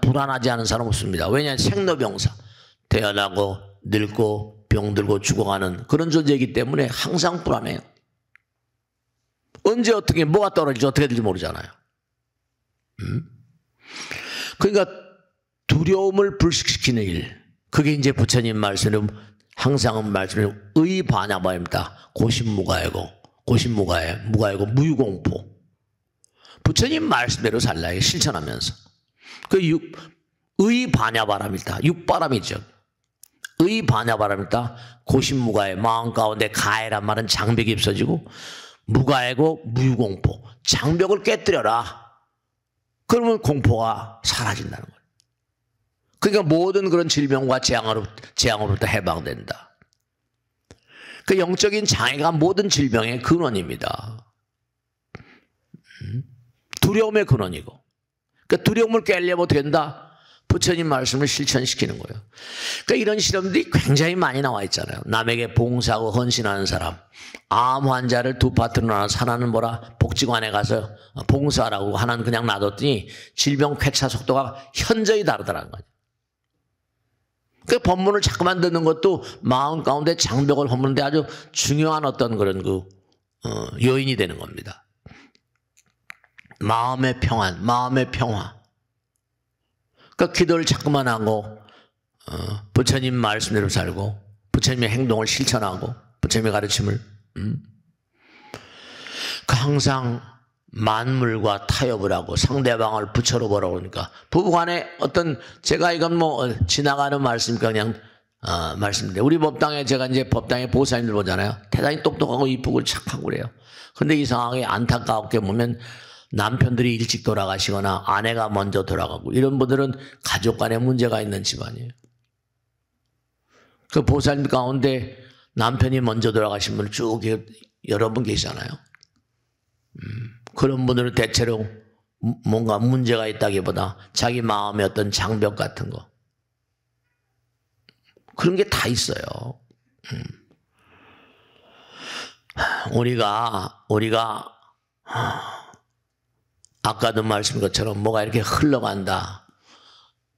불안하지 않은 사람 없습니다. 왜냐하면 생로병사, 태어나고 늙고 병들고 죽어가는 그런 존재이기 때문에 항상 불안해요. 언제 어떻게 뭐가 떨어질지 어떻게 될지 모르잖아요. 그러니까 두려움을 불식시키는 일, 그게 이제 부처님 말씀은 항상 말씀을 의반야바입니다. 고심무가이고 무유공포. 부처님 말씀대로 살라요. 실천하면서. 그 의반야바랍니다. 육바람이죠. 의반야바랍니다. 고심무가에 마음 가운데 가해란 말은 장벽이 없어지고, 무가해고 무유공포. 장벽을 깨뜨려라. 그러면 공포가 사라진다는 거예요. 그러니까 모든 그런 질병과 재앙으로부터 해방된다. 그 영적인 장애가 모든 질병의 근원입니다. 두려움의 근원이고. 그러니까 두려움을 깨려면 어떻게 된다? 부처님 말씀을 실천시키는 거예요. 그러니까 이런 실험들이 굉장히 많이 나와 있잖아요. 남에게 봉사하고 헌신하는 사람, 암 환자를 두 파트로 나눠서 하나는 복지관에 가서 봉사하라고, 하나는 그냥 놔뒀더니 질병 쾌차 속도가 현저히 다르더라는 거죠. 그 법문을 자꾸만 듣는 것도 마음 가운데 장벽을 허무는데 아주 중요한 어떤 그런 요인이 되는 겁니다. 마음의 평안, 마음의 평화. 그러니까 기도를 자꾸만 하고 부처님 말씀대로 살고 부처님의 행동을 실천하고 부처님의 가르침을 항상 만물과 타협을 하고 상대방을 부처로 보라고 그러니까 부부간에 어떤 제가 이건 뭐 지나가는 말씀이니까 그냥 말씀인데 우리 법당에 제가 이제 법당에 보살님들 보잖아요. 대단히 똑똑하고 이쁘고 착하고 그래요. 그런데 이상하게 안타깝게 보면 남편들이 일찍 돌아가시거나 아내가 먼저 돌아가고 이런 분들은 가족 간에 문제가 있는 집안이에요. 그 보살님 가운데 남편이 먼저 돌아가신 분을 쭉 여러 분 계시잖아요. 그런 분들은 대체로 뭔가 문제가 있다기보다 자기 마음의 어떤 장벽 같은 거 그런 게 다 있어요. 우리가 아까도 말씀인 것처럼 뭐가 이렇게 흘러간다.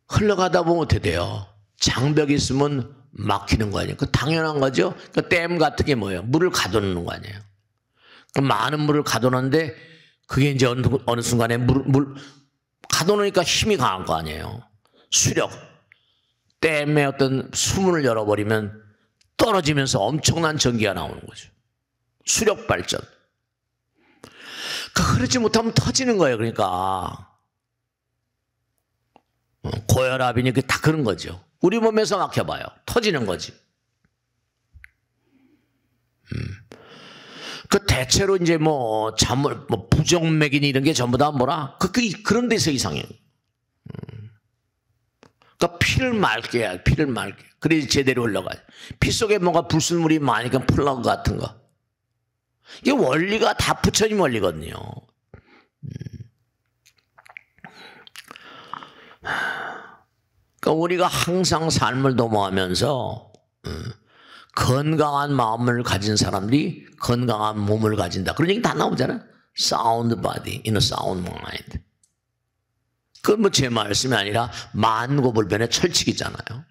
흘러가다 보면 어떻게 돼요? 장벽이 있으면 막히는 거 아니에요? 그 당연한 거죠. 그 댐 같은 게 뭐예요? 물을 가둬놓는 거 아니에요? 그 많은 물을 가둬놓는데 그게 이제 어느 순간에 물 가둬놓으니까 힘이 강한 거 아니에요? 수력. 댐의 어떤 수문을 열어버리면 떨어지면서 엄청난 전기가 나오는 거죠. 수력 발전. 그렇지 못하면 터지는 거예요. 그러니까 고혈압이니 다 그런 거죠. 우리 몸에서 막혀봐요. 터지는 거지. 그 대체로 이제 뭐 부정맥이니 이런 게 전부 다 뭐라 그런 데서 이상해요. 그러니까 피를 맑게 해야 피를 맑게. 그래야 제대로 흘러가요. 피 속에 뭔가 불순물이 많으니까 플러그 같은 거. 이게 원리가 다 부처님 원리거든요. 그러니까 우리가 항상 삶을 도모하면서 건강한 마음을 가진 사람들이 건강한 몸을 가진다. 그런 얘기 다 나오잖아요. Sound body in a sound mind. 그건 뭐 제 말씀이 아니라 만고불변의 철칙이잖아요.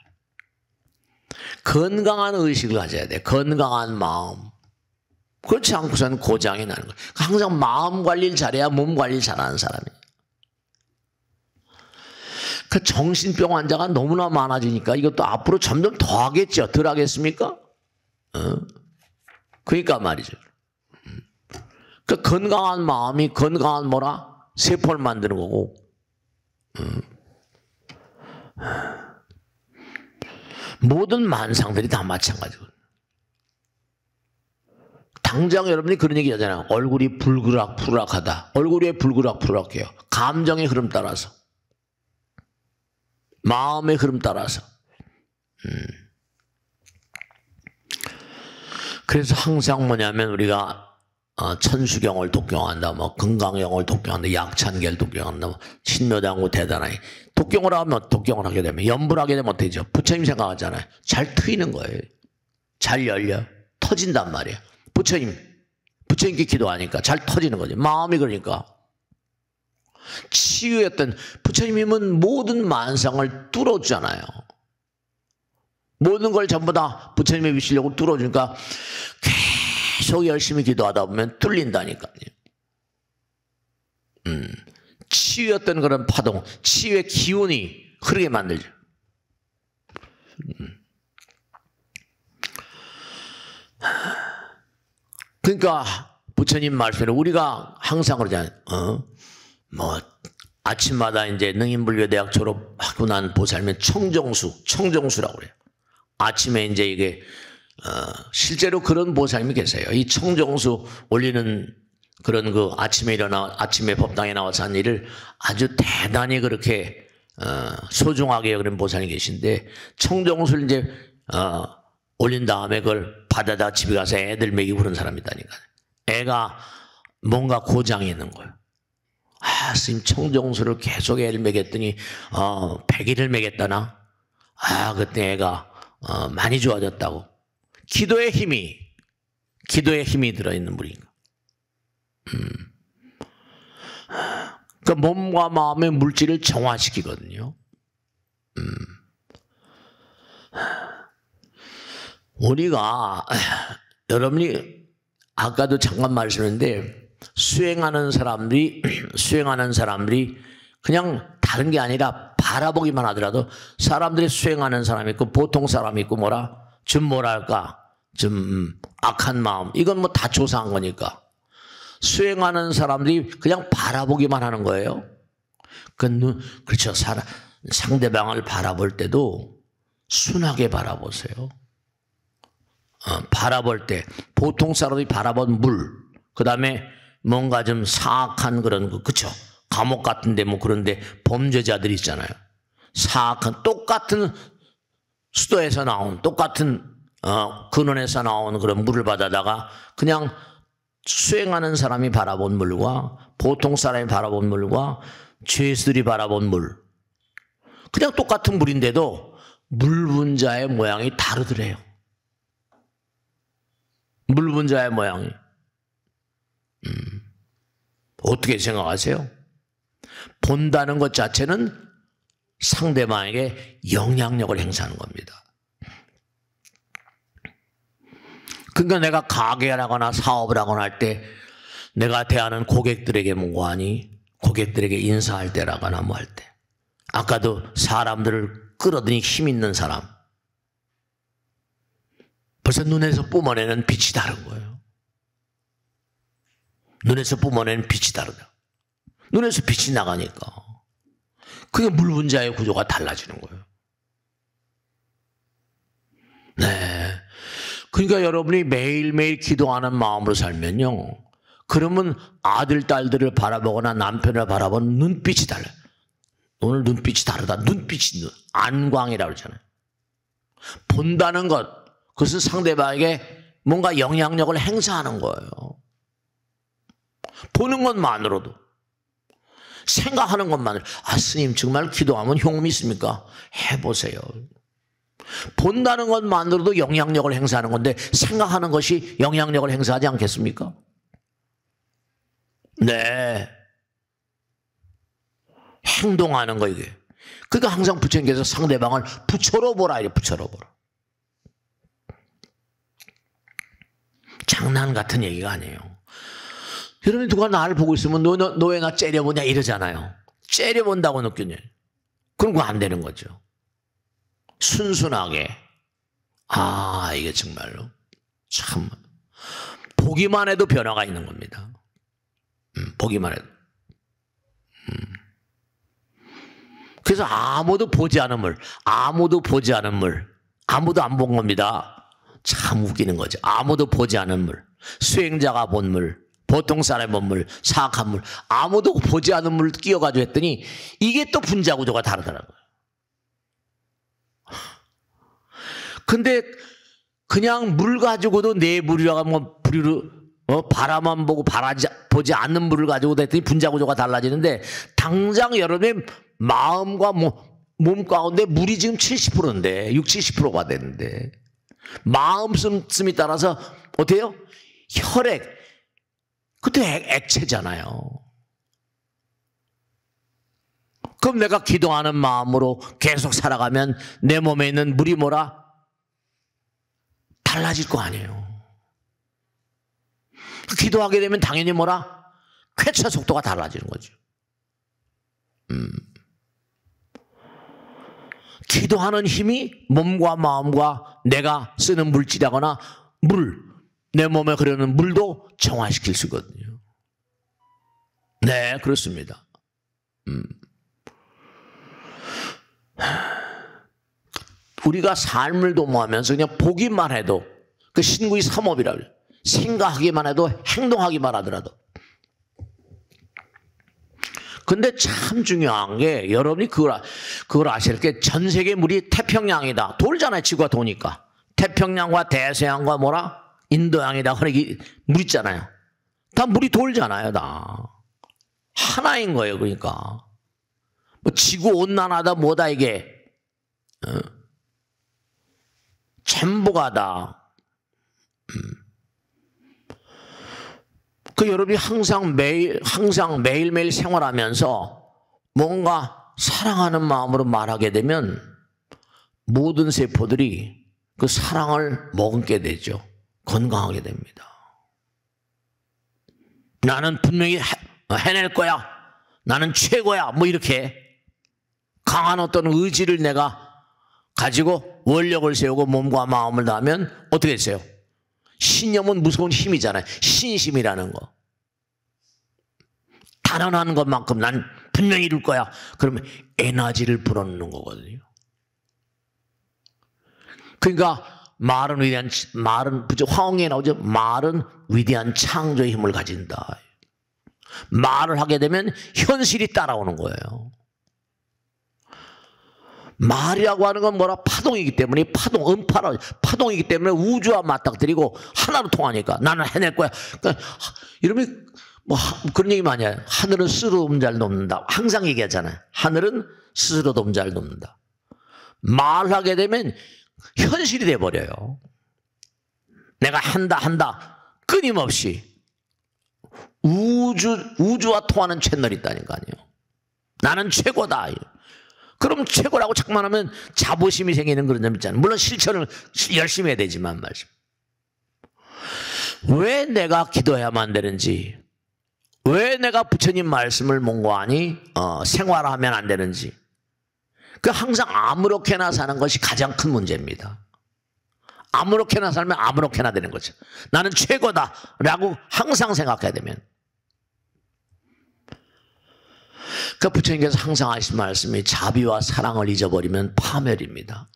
건강한 의식을 가져야 돼. 건강한 마음. 그렇지 않고서는 고장이 나는 거예요. 항상 마음 관리를 잘해야 몸 관리를 잘하는 사람이에요. 그 정신병 환자가 너무나 많아지니까 이것도 앞으로 점점 더 하겠죠. 덜 하겠습니까? 그러니까 말이죠. 그 건강한 마음이 건강한 세포를 만드는 거고. 모든 만상들이 다 마찬가지거든요. 당장 여러분이 그런 얘기 하잖아요. 얼굴이 불그락푸락하다. 얼굴이 왜 불그락푸락해요? 감정의 흐름 따라서. 마음의 흐름 따라서. 그래서 항상 뭐냐면 우리가 천수경을 독경한다, 건강경을 독경한다, 약찬계를 독경한다, 신묘당구 대단하니 독경을 하면 독경을 하게 되면 염불 하게 되면 어떻게 되죠? 부처님 생각하잖아요. 잘 트이는 거예요. 잘 열려 터진단 말이에요. 부처님께 기도하니까 잘 터지는 거죠. 마음이 그러니까 치유했던 부처님이면 모든 만상을 뚫어주잖아요. 모든 걸 전부 다 부처님의 위시려고 뚫어주니까 계속 열심히 기도하다 보면 뚫린다니까요. 치유였던 그런 파동, 치유의 기운이 흐르게 만들죠. 그러니까 부처님 말씀대로 우리가 항상 그러잖아요. 아침마다 이제 능인불교대학 졸업하고 난 보살면 청정수라고 그래요. 아침에 이제 이게 실제로 그런 보살님이 계세요. 이 청정수 올리는 그런 그 아침에 법당에 나와서 한 일을 아주 대단히 그렇게 소중하게 여기는 보살님이 계신데 청정수를 이제 올린 다음에 그걸 받아다 집에 가서 애들 먹이고 그런 사람이 있다니까. 애가 뭔가 고장이 있는 거예요. 스님 청정수를 계속 애를 먹였더니 100일을 먹였다나? 그때 애가 많이 좋아졌다고. 기도의 힘이 들어있는 물이니까. 그러니까 몸과 마음의 물질을 정화시키거든요. 우리가 여러분이 아까도 잠깐 말씀했는데 수행하는 사람들이 그냥 다 다른 게 아니라 바라보기만 하더라도 사람들이 수행하는 사람이 있고 보통 사람이 있고 좀 뭐랄까 좀 악한 마음, 이건 뭐 다 조사한 거니까 수행하는 사람들이 그냥 바라보기만 하는 거예요. 그렇죠. 상대방을 바라볼 때도 순하게 바라보세요. 바라볼 때 보통 사람이 바라본 물, 그 다음에 뭔가 좀 사악한 그런 거, 그쵸? 감옥 같은데 뭐 그런데 범죄자들이 있잖아요. 사악한 똑같은 수도에서 나온 똑같은 근원에서 나온 그런 물을 받아다가 그냥 수행하는 사람이 바라본 물과 보통 사람이 바라본 물과 죄수들이 바라본 물, 그냥 똑같은 물인데도 물 분자의 모양이 다르더래요. 물 분자의 모양이. 어떻게 생각하세요? 본다는 것 자체는 상대방에게 영향력을 행사하는 겁니다. 그러니까 내가 가게를 하거나 사업을 하거나 할 때 내가 대하는 고객들에게 뭐하니? 고객들에게 인사할 때라거나 뭐 할 때. 아까도 사람들을 끌어들이니 힘 있는 사람. 벌써 눈에서 뿜어내는 빛이 다른 거예요. 눈에서 뿜어내는 빛이 다르다. 눈에서 빛이 나가니까 그게 물 분자의 구조가 달라지는 거예요. 네. 그러니까 여러분이 매일매일 기도하는 마음으로 살면요, 그러면 아들, 딸들을 바라보거나 남편을 바라보는 눈빛이 달라요. 오늘 눈빛이 다르다. 눈빛이 안광이라고 그러잖아요. 본다는 것, 그것은 상대방에게 뭔가 영향력을 행사하는 거예요. 보는 것만으로도, 생각하는 것만으로, 스님 정말 기도하면 효험이 있습니까? 해보세요. 본다는 것만으로도 영향력을 행사하는 건데 생각하는 것이 영향력을 행사하지 않겠습니까? 네. 행동하는 거 이게. 그러니까 항상 부처님께서 상대방을 부처로 보라 이래. 부처로 보라. 장난 같은 얘기가 아니에요. 여러분 누가 나를 보고 있으면 너 왜 나 째려보냐 이러잖아요. 째려본다고 느끼냐. 그럼 그거 안 되는 거죠. 순순하게. 이게 정말로 참 보기만 해도 변화가 있는 겁니다. 보기만 해도. 그래서 아무도 보지 않은 물, 아무도 보지 않은 물, 아무도 안 본 겁니다. 참 웃기는 거죠. 아무도 보지 않은 물, 수행자가 본 물, 보통 사람이 본 물, 사악한 물, 아무도 보지 않은 물을 끼워가지고 했더니 이게 또 분자 구조가 다르더라고요. 근데 그냥 물 가지고도 내 물이라고 뭐 바라만 보고 보지 않는 물을 가지고도 했더니 분자 구조가 달라지는데 당장 여러분의 마음과 몸 가운데 물이 지금 70%인데 60, 70%가 되는데 마음씀에 따라서 어때요? 혈액, 그것도 액체잖아요. 그럼 내가 기도하는 마음으로 계속 살아가면 내 몸에 있는 물이 뭐라? 달라질 거 아니에요. 기도하게 되면 당연히 뭐라? 쾌차 속도가 달라지는 거죠. 기도하는 힘이 몸과 마음과 내가 쓰는 물질이거나 내 몸에 흐르는 물도 정화시킬 수 있거든요. 네, 그렇습니다. 우리가 삶을 도모하면서 그냥 보기만 해도 그 신구의 삼업이라고 해요. 생각하기만 해도 행동하기만 하더라도. 근데 참 중요한 게 여러분이 그걸 아실 게 전 세계 물이 태평양이다. 돌잖아요. 지구가 도니까. 태평양과 대서양과 인도양이다. 물 있잖아요. 다 물이 돌잖아요. 다. 하나인 거예요. 그러니까. 뭐 지구 온난화다 뭐다 이게. 전부가 다. 여러분이 항상 매일매일 생활하면서 뭔가 사랑하는 마음으로 말하게 되면 모든 세포들이 그 사랑을 머금게 되죠. 건강하게 됩니다. 나는 분명히 해낼 거야. 나는 최고야. 뭐 이렇게 강한 어떤 의지를 내가 가지고 원력을 세우고 몸과 마음을 다하면 어떻게 됐어요? 신념은 무서운 힘이잖아요. 신심이라는 거. 단언하는 것만큼 난 분명히 이룰 거야. 그러면 에너지를 불어넣는 거거든요. 그러니까 말은 화엄경에 나오죠. 말은 위대한 창조의 힘을 가진다. 말을 하게 되면 현실이 따라오는 거예요. 말이라고 하는 건 뭐라? 파동이기 때문에, 파동이기 때문에 우주와 맞닥뜨리고 하나로 통하니까 나는 해낼 거야. 그러니까 이러면 뭐 그런 얘기 많이 해요. 하늘은 스스로 잘 돕는다. 항상 얘기하잖아요. 하늘은 스스로 잘 돕는다. 말하게 되면 현실이 돼버려요. 내가 한다. 끊임없이 우주와 통하는 채널이 있다니까요. 나는 최고다. 그럼 최고라고 자꾸만 하면 자부심이 생기는 그런 점 있잖아요. 물론 실천을 열심히 해야 되지만 말이죠. 왜 내가 기도해야만 되는지, 왜 내가 부처님 말씀을 몽고하니 생활하면 안 되는지, 그 항상 아무렇게나 사는 것이 가장 큰 문제입니다. 아무렇게나 살면 아무렇게나 되는 거죠. 나는 최고다라고 항상 생각해야 되면. 그 부처님께서 항상 하신 말씀이 자비와 사랑을 잊어버리면 파멸입니다.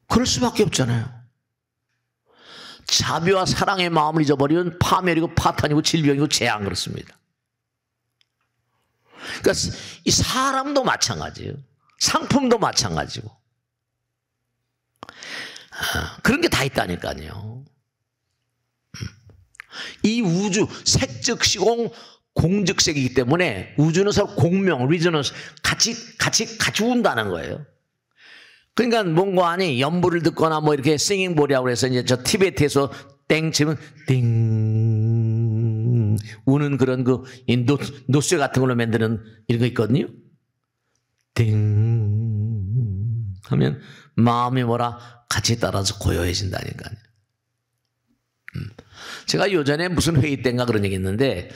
그럴 수밖에 없잖아요. 자비와 사랑의 마음을 잊어버리면 파멸이고 파탄이고 질병이고 재앙 그렇습니다. 그러니까 이 사람도 마찬가지예요. 상품도 마찬가지고. 그런 게 다 있다니까요. 이 우주 색즉 시공 공즉색이기 때문에 우주는 서로 공명, 리저는 같이 운다는 거예요. 그러니까 뭔가 아니 연부를 듣거나 뭐 이렇게 싱잉볼이라고 해서 이제 저 티베트에서 땡 치면 띵 우는 그런 그 노쇠 같은 걸로 만드는 이런 거 있거든요. 띵 하면 마음이 뭐라 같이 따라서 고요해진다니까요. 제가 요전에 무슨 회의 때인가 그런 얘기 했는데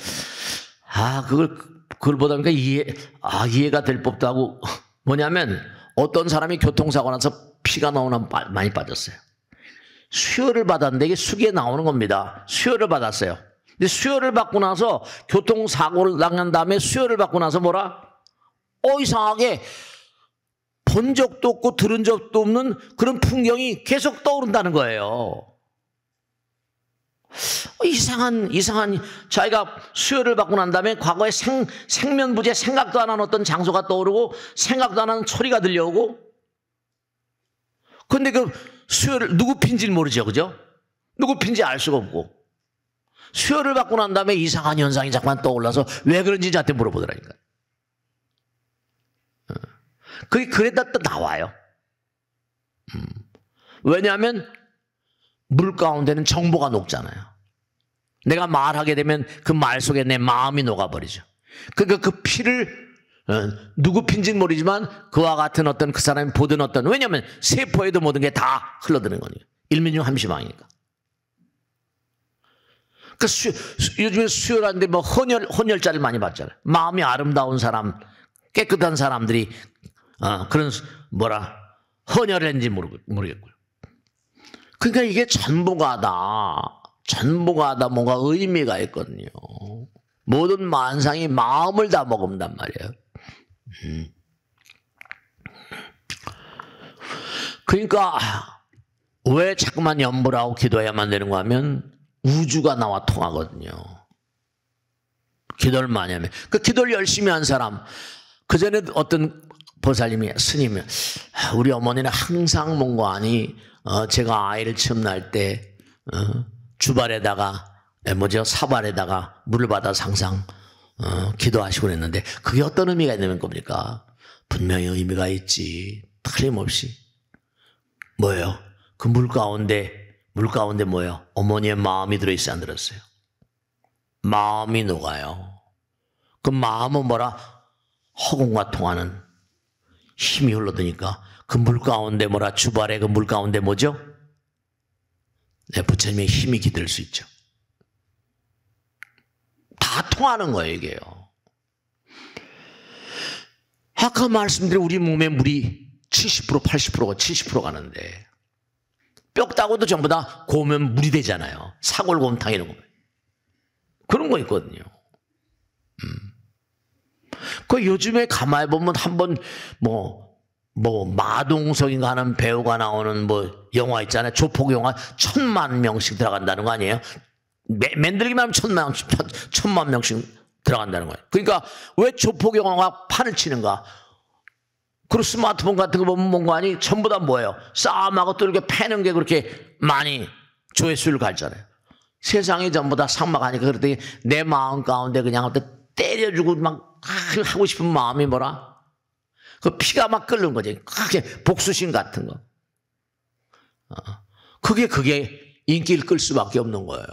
그걸 보다 보니까 이해가 될 법도 하고 뭐냐면 어떤 사람이 교통사고 나서 피가 나오나 많이 빠졌어요. 수혈을 받았는데 이게 숙에 나오는 겁니다. 수혈을 받았어요. 근데 수혈을 받고 나서 교통사고를 당한 다음에 수혈을 받고 나서 뭐라? 이상하게 본 적도 없고 들은 적도 없는 그런 풍경이 계속 떠오른다는 거예요. 이상한 자기가 수혈을 받고 난 다음에 과거에 생면부지에 생각도 안 하는 어떤 장소가 떠오르고 생각도 안 하는 소리가 들려오고 그런데 그 수혈을 누구 핀지를 모르죠. 그죠? 누구 핀지 알 수가 없고 수혈을 받고 난 다음에 이상한 현상이 자꾸만 떠올라서 왜 그런지 저한테 물어보더라니까요. 그게 그래다 또 나와요. 왜냐하면 물 가운데는 정보가 녹잖아요. 내가 말하게 되면 그 말 속에 내 마음이 녹아버리죠. 그러니까 그 피를 누구 피인지는 모르지만 그와 같은 어떤 그 사람이 보던 어떤 왜냐하면 세포에도 모든 게 다 흘러드는 거니까. 일민중 함시방이니까. 그 요즘에 수혈하는데 뭐 헌혈자를 많이 봤잖아요. 마음이 아름다운 사람, 깨끗한 사람들이 그런 헌혈을 했는지 모르겠고요. 그러니까 이게 전부가 다 뭔가 의미가 있거든요. 모든 만상이 마음을 다 먹는단 말이에요. 그러니까 왜 자꾸만 염불 하고 기도해야만 되는가 하면 우주가 나와 통하거든요. 기도를 많이 하면. 그 기도를 열심히 한 사람, 그 전에 어떤 보살님이 스님이 우리 어머니는 항상 뭔가 아니 제가 아이를 처음 낳을 때 주발에다가 사발에다가 물을 받아서 항상 기도하시고 그랬는데 그게 어떤 의미가 있는 겁니까? 분명히 의미가 있지. 틀림없이. 뭐예요? 그 물 가운데 뭐예요? 어머니의 마음이 들어있어요? 안 들었어요? 마음이 녹아요. 그 마음은 뭐라? 허공과 통하는 힘이 흘러드니까 그 물 가운데 주발의 그 물 가운데 뭐죠? 부처님의 힘이 기댈 수 있죠. 다 통하는 거예요, 이게요. 아까 말씀드린 우리 몸에 물이 70%, 80%가 70% 가는데 뼈다고도 전부 다 고우면 물이 되잖아요. 사골곰탕 이런 거. 그런 거 있거든요. 그 요즘에 가만히 보면 한번 마동석인가 하는 배우가 나오는 영화 있잖아요. 조폭 영화 1000만 명씩 들어간다는 거 아니에요? 만들기만 하면 1000만 명씩 들어간다는 거예요. 그러니까 왜 조폭 영화가 판을 치는가? 그리고 스마트폰 같은 거 보면 뭔가 아니 전부 다 뭐예요? 싸움하고 또 이렇게 패는 게 그렇게 많이 조회수를 갈잖아요. 세상이 전부 다 삭막하니까 그랬더니 내 마음 가운데 그냥 때려주고 막 하고 싶은 마음이 뭐라? 그 피가 막 끓는 거지. 그게 복수심 같은 거. 그게 인기를 끌 수밖에 없는 거예요.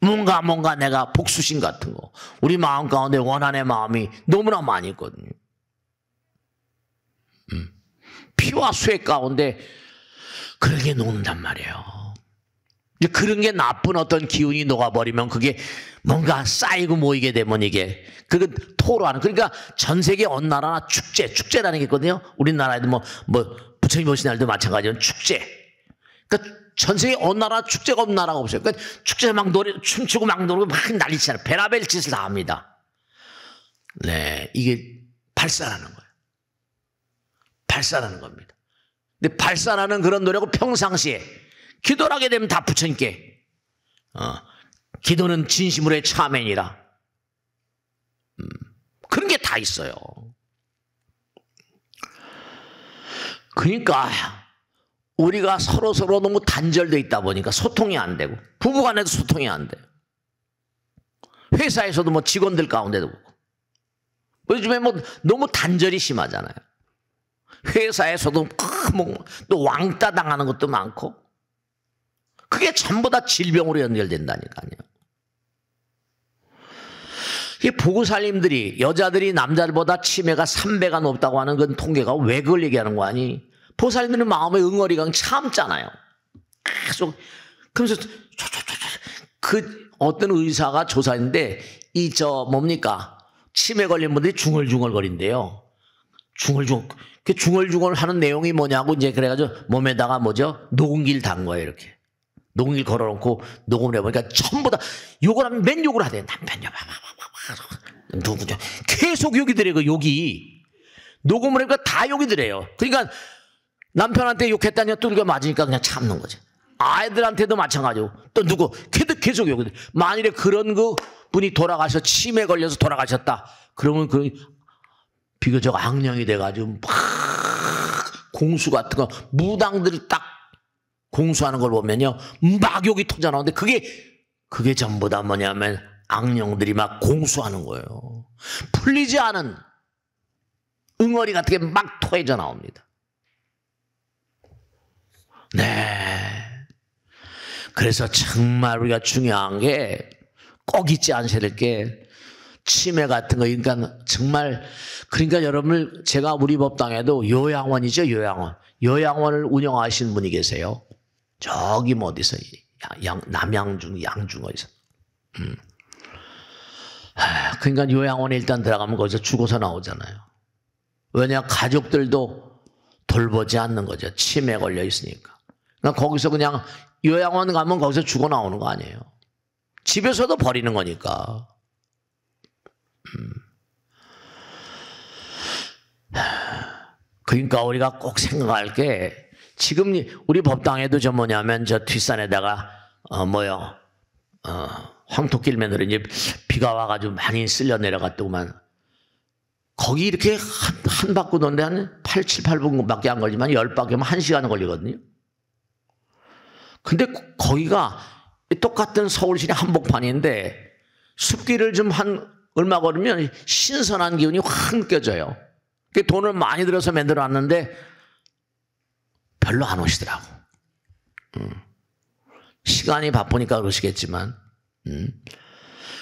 뭔가 내가 복수심 같은 거. 우리 마음 가운데 원한의 마음이 너무나 많이 있거든요. 피와 쇠 가운데 그런 게 녹는단 말이에요. 그런 게 나쁜 어떤 기운이 녹아버리면 그게 뭔가 쌓이고 모이게 되면 이게 그건 토로하는. 그러니까 전 세계 어느 나라나 축제라는 게 있거든요. 우리나라에도 부처님 오신 날도 마찬가지로 축제. 그러니까 전 세계 어느 나라 축제가 없는 나라가 없어요. 그러니까 축제에서 막 춤추고 막 놀고 막 난리치잖아요. 베라벨 짓을 다 합니다. 네, 이게 발산하는 거예요. 발산하는 겁니다. 근데 발산하는 그런 노래고 평상시에 기도를 하게 되면 다 부처님께 기도는 진심으로의 참회니라. 그런 게 다 있어요. 그러니까 우리가 서로 너무 단절되어 있다 보니까 소통이 안 되고 부부간에도 소통이 안 돼요. 회사에서도 직원들 가운데도 그렇고 요즘에 너무 단절이 심하잖아요. 회사에서도 또 왕따 당하는 것도 많고 그게 전부 다 질병으로 연결된다니까요. 이 보고살님들이 여자들이 남자들보다 치매가 3배가 높다고 하는 그 통계가 왜 그걸 얘기하는 거 아니? 보살님들은 마음의 응어리가 참잖아요. 계속 그러면서 그 어떤 의사가 조사했는데 뭡니까? 치매 걸린 분들이 중얼중얼 거린대요. 그 중얼중얼 하는 내용이 뭐냐고 이제 그래가지고 몸에다가 녹음기를 단 거예요. 이렇게 녹음기를 걸어놓고 녹음을 해보니까 전부 다 욕을 하면 맨 욕을 하대. 남편이야 누구냐 계속 욕이 들어요. 그 욕이 녹음을 하니까 다 욕이 들어요. 그러니까 남편한테 욕했다니 또 우리가 맞으니까 그냥 참는 거지. 아이들한테도 마찬가지고 또 누구 계속 욕이 들어요. 만일에 그런 그 분이 돌아가서 치매 걸려서 돌아가셨다 그러면 그 비교적 악령이 돼가지고 막 공수 같은 거 무당들이 딱 공수하는 걸 보면요 막 욕이 터져 나오는데 그게 전부 다 뭐냐면 악령들이 막 공수하는 거예요. 풀리지 않은 응어리 같은 게 막 토해져 나옵니다. 네. 그래서 정말 우리가 중요한 게 꼭 잊지 않으셔야 될 게 치매 같은 거. 그러니까 여러분 제가 우리 법당에도 요양원이죠. 요양원을 운영하시는 분이 계세요. 저기 어디서 남양중 양중 어디서. 그러니까 요양원에 일단 들어가면 거기서 죽어서 나오잖아요. 왜냐 가족들도 돌보지 않는 거죠. 치매 걸려 있으니까. 그러니까 거기서 그냥 요양원 가면 거기서 죽어 나오는 거 아니에요. 집에서도 버리는 거니까. 그러니까 우리가 꼭 생각할 게 지금 우리 법당에도 저 뒷산에다가 황토길면으로 이제 비가 와가지고 많이 쓸려 내려갔더구만. 거기 이렇게 한 바퀴 도는데 한 8분밖에 안 걸리지만 10바퀴면 1시간 걸리거든요. 근데 거기가 똑같은 서울시내 한복판인데 숲길을 좀 얼마 걸으면 신선한 기운이 확 느껴져요. 돈을 많이 들여서 만들어 놨는데 별로 안 오시더라고. 시간이 바쁘니까 그러시겠지만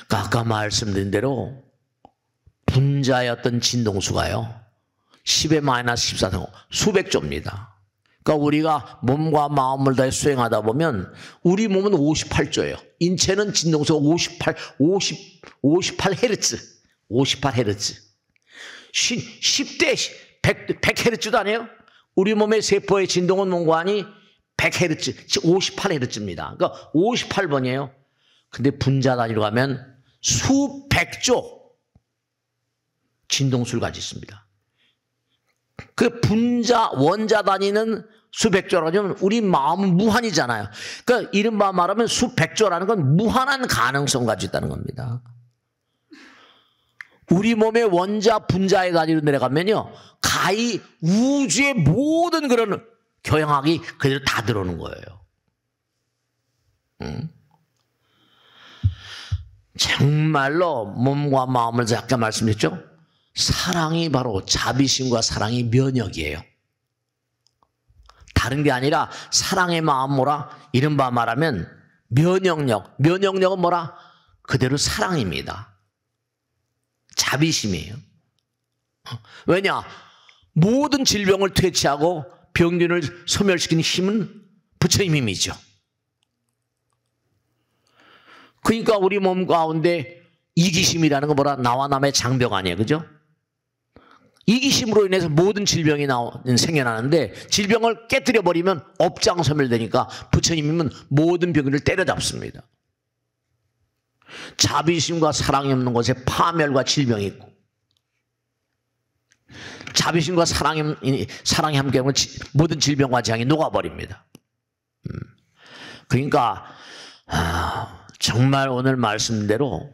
아까 말씀드린 대로 분자의 어떤 진동수가요 10의 마이너스 14성 수백조입니다. 그러니까 우리가 몸과 마음을 다해 수행하다 보면 우리 몸은 58조예요. 인체는 진동수가 58Hz. 10대 100Hz도 아니에요? 우리 몸의 세포의 진동은 뭔가하니 100Hz, 58Hz입니다. 그러니까 58번이에요. 근데 분자 단위로 가면 수백조 진동수를 가지고 있습니다. 그 분자, 원자 단위는 수백조라고 하면 우리 마음은 무한이잖아요. 그러니까 이른바 말하면 수백조라는 건 무한한 가능성 가지고 있다는 겁니다. 우리 몸의 원자, 분자의 단위로 내려가면요, 가히 우주의 모든 그런 교양학이 그대로 다 들어오는 거예요. 정말로 몸과 마음을 아까 말씀드렸죠? 사랑이 바로 자비심과 사랑이 면역이에요. 다른 게 아니라 사랑의 마음 뭐라? 이른바 말하면 면역력. 면역력은 뭐라? 그대로 사랑입니다. 자비심이에요. 왜냐? 모든 질병을 퇴치하고 병균을 소멸시키는 힘은 부처님 힘이죠. 그러니까 우리 몸 가운데 이기심이라는 건 뭐라? 나와 남의 장벽 아니에요. 그죠? 이기심으로 인해서 모든 질병이 생겨나는데 질병을 깨뜨려버리면 업장 소멸되니까 부처님은 모든 병을 때려잡습니다. 자비심과 사랑이 없는 곳에 파멸과 질병이 있고, 자비심과 사랑이 함께하면 모든 질병과 재앙이 녹아버립니다. 그러니까 정말 오늘 말씀대로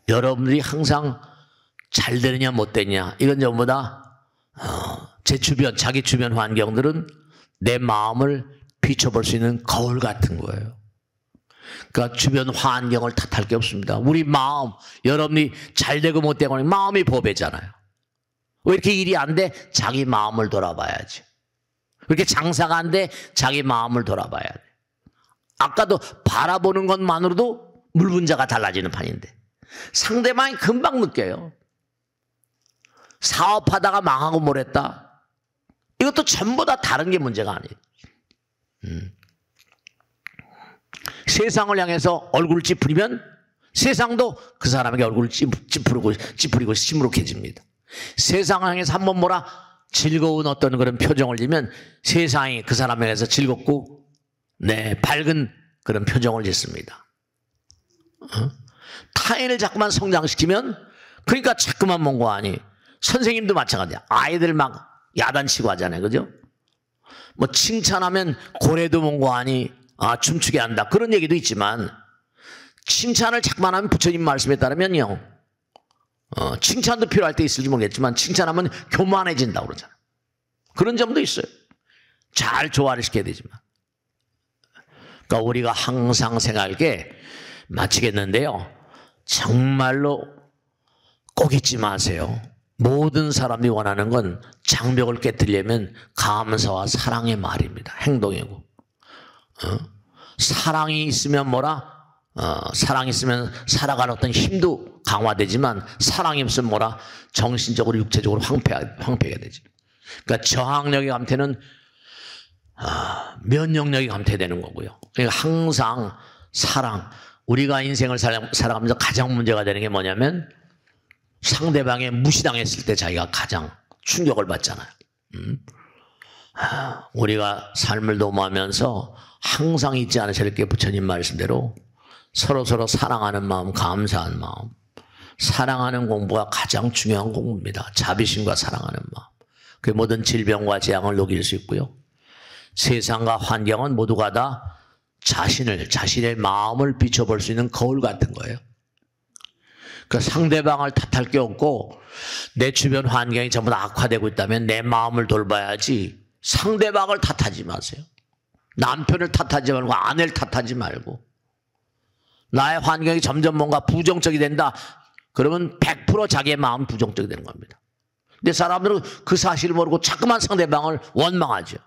여러분들이 항상 잘 되느냐 못 되느냐 이건 전부 다 제 주변, 자기 주변 환경들은 내 마음을 비춰볼 수 있는 거울 같은 거예요. 그러니까 주변 환경을 탓할 게 없습니다. 우리 마음, 여러분이 잘 되고 못 되고 마음이 보배잖아요. 왜 이렇게 일이 안 돼? 자기 마음을 돌아봐야지. 왜 이렇게 장사가 안 돼? 자기 마음을 돌아봐야 돼. 아까도 바라보는 것만으로도 물분자가 달라지는 판인데 상대방이 금방 느껴요. 사업하다가 망하고 뭐랬다? 이것도 전부 다 다른 게 문제가 아니에요. 세상을 향해서 얼굴을 찌푸리면 세상도 그 사람에게 얼굴을 찌푸리고 시무룩해집니다. 세상을 향해서 한번 뭐라 즐거운 어떤 그런 표정을 지면 세상이 그 사람에 대해서 즐겁고 밝은 그런 표정을 짓습니다. 타인을 자꾸만 성장시키면 그러니까 자꾸만 뭔가 하니 선생님도 마찬가지야. 아이들 막 야단치고 하잖아요. 그죠? 뭐 칭찬하면 고래도 뭔가 하니 춤추게 한다. 그런 얘기도 있지만 칭찬을 자꾸만 하면 부처님 말씀에 따르면요. 칭찬도 필요할 때 있을지 모르겠지만 칭찬하면 교만해진다고 그러잖아요. 그런 점도 있어요. 잘 조화를 시켜야 되지만. 그러니까 우리가 항상 생각하게 마치겠는데요. 정말로 꼭 잊지 마세요. 모든 사람이 원하는 건 장벽을 깨뜨리려면 감사와 사랑의 말입니다. 행동이고. 사랑이 있으면 뭐라? 사랑이 있으면 살아가는 어떤 힘도 강화되지만 사랑이 없으면 뭐라? 정신적으로 육체적으로 황폐하게 되지. 그러니까 저항력의 감퇴는 면역력이 감퇴되는 거고요. 그러니까 항상 사랑, 우리가 인생을 살아가면서 가장 문제가 되는 게 뭐냐면 상대방에 무시당했을 때 자기가 가장 충격을 받잖아요. 우리가 삶을 도모하면서 항상 잊지 않으실 게 부처님 말씀대로 서로서로 사랑하는 마음, 감사한 마음, 사랑하는 공부가 가장 중요한 공부입니다. 자비심과 사랑하는 마음. 그 모든 질병과 재앙을 녹일 수 있고요. 세상과 환경은 모두가 다 자신의 마음을 비춰볼 수 있는 거울 같은 거예요. 그 상대방을 탓할 게 없고 내 주변 환경이 전부 다 악화되고 있다면 내 마음을 돌봐야지 상대방을 탓하지 마세요. 남편을 탓하지 말고 아내를 탓하지 말고 나의 환경이 점점 뭔가 부정적이 된다. 그러면 100% 자기의 마음은 부정적이 되는 겁니다. 근데 사람들은 그 사실을 모르고 자꾸만 상대방을 원망하죠.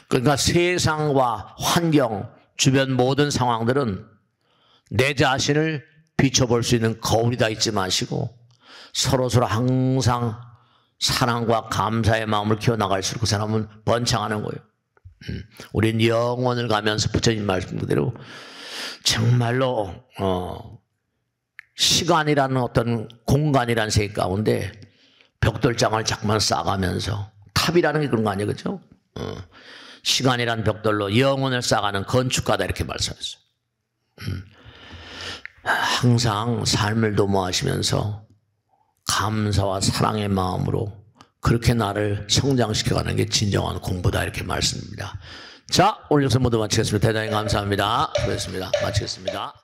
그러니까 세상과 환경, 주변 모든 상황들은 내 자신을 비춰볼 수 있는 거울이다 잊지 마시고 서로서로 항상 사랑과 감사의 마음을 키워나갈수록 그 사람은 번창하는 거예요. 우린 영원을 가면서 부처님 말씀 그대로 정말로 시간이라는 어떤 공간이라는 세계 가운데 벽돌장을 자꾸만 쌓아가면서 탑이라는 게 그런 거 아니에요, 그죠? 시간이라는 벽돌로 영혼을 쌓아가는 건축가다 이렇게 말씀했어요. 항상 삶을 도모하시면서 감사와 사랑의 마음으로 그렇게 나를 성장시켜가는 게 진정한 공부다 이렇게 말씀입니다. 자, 오늘 영상 모두 마치겠습니다. 대단히 감사합니다. 수고했습니다. 마치겠습니다.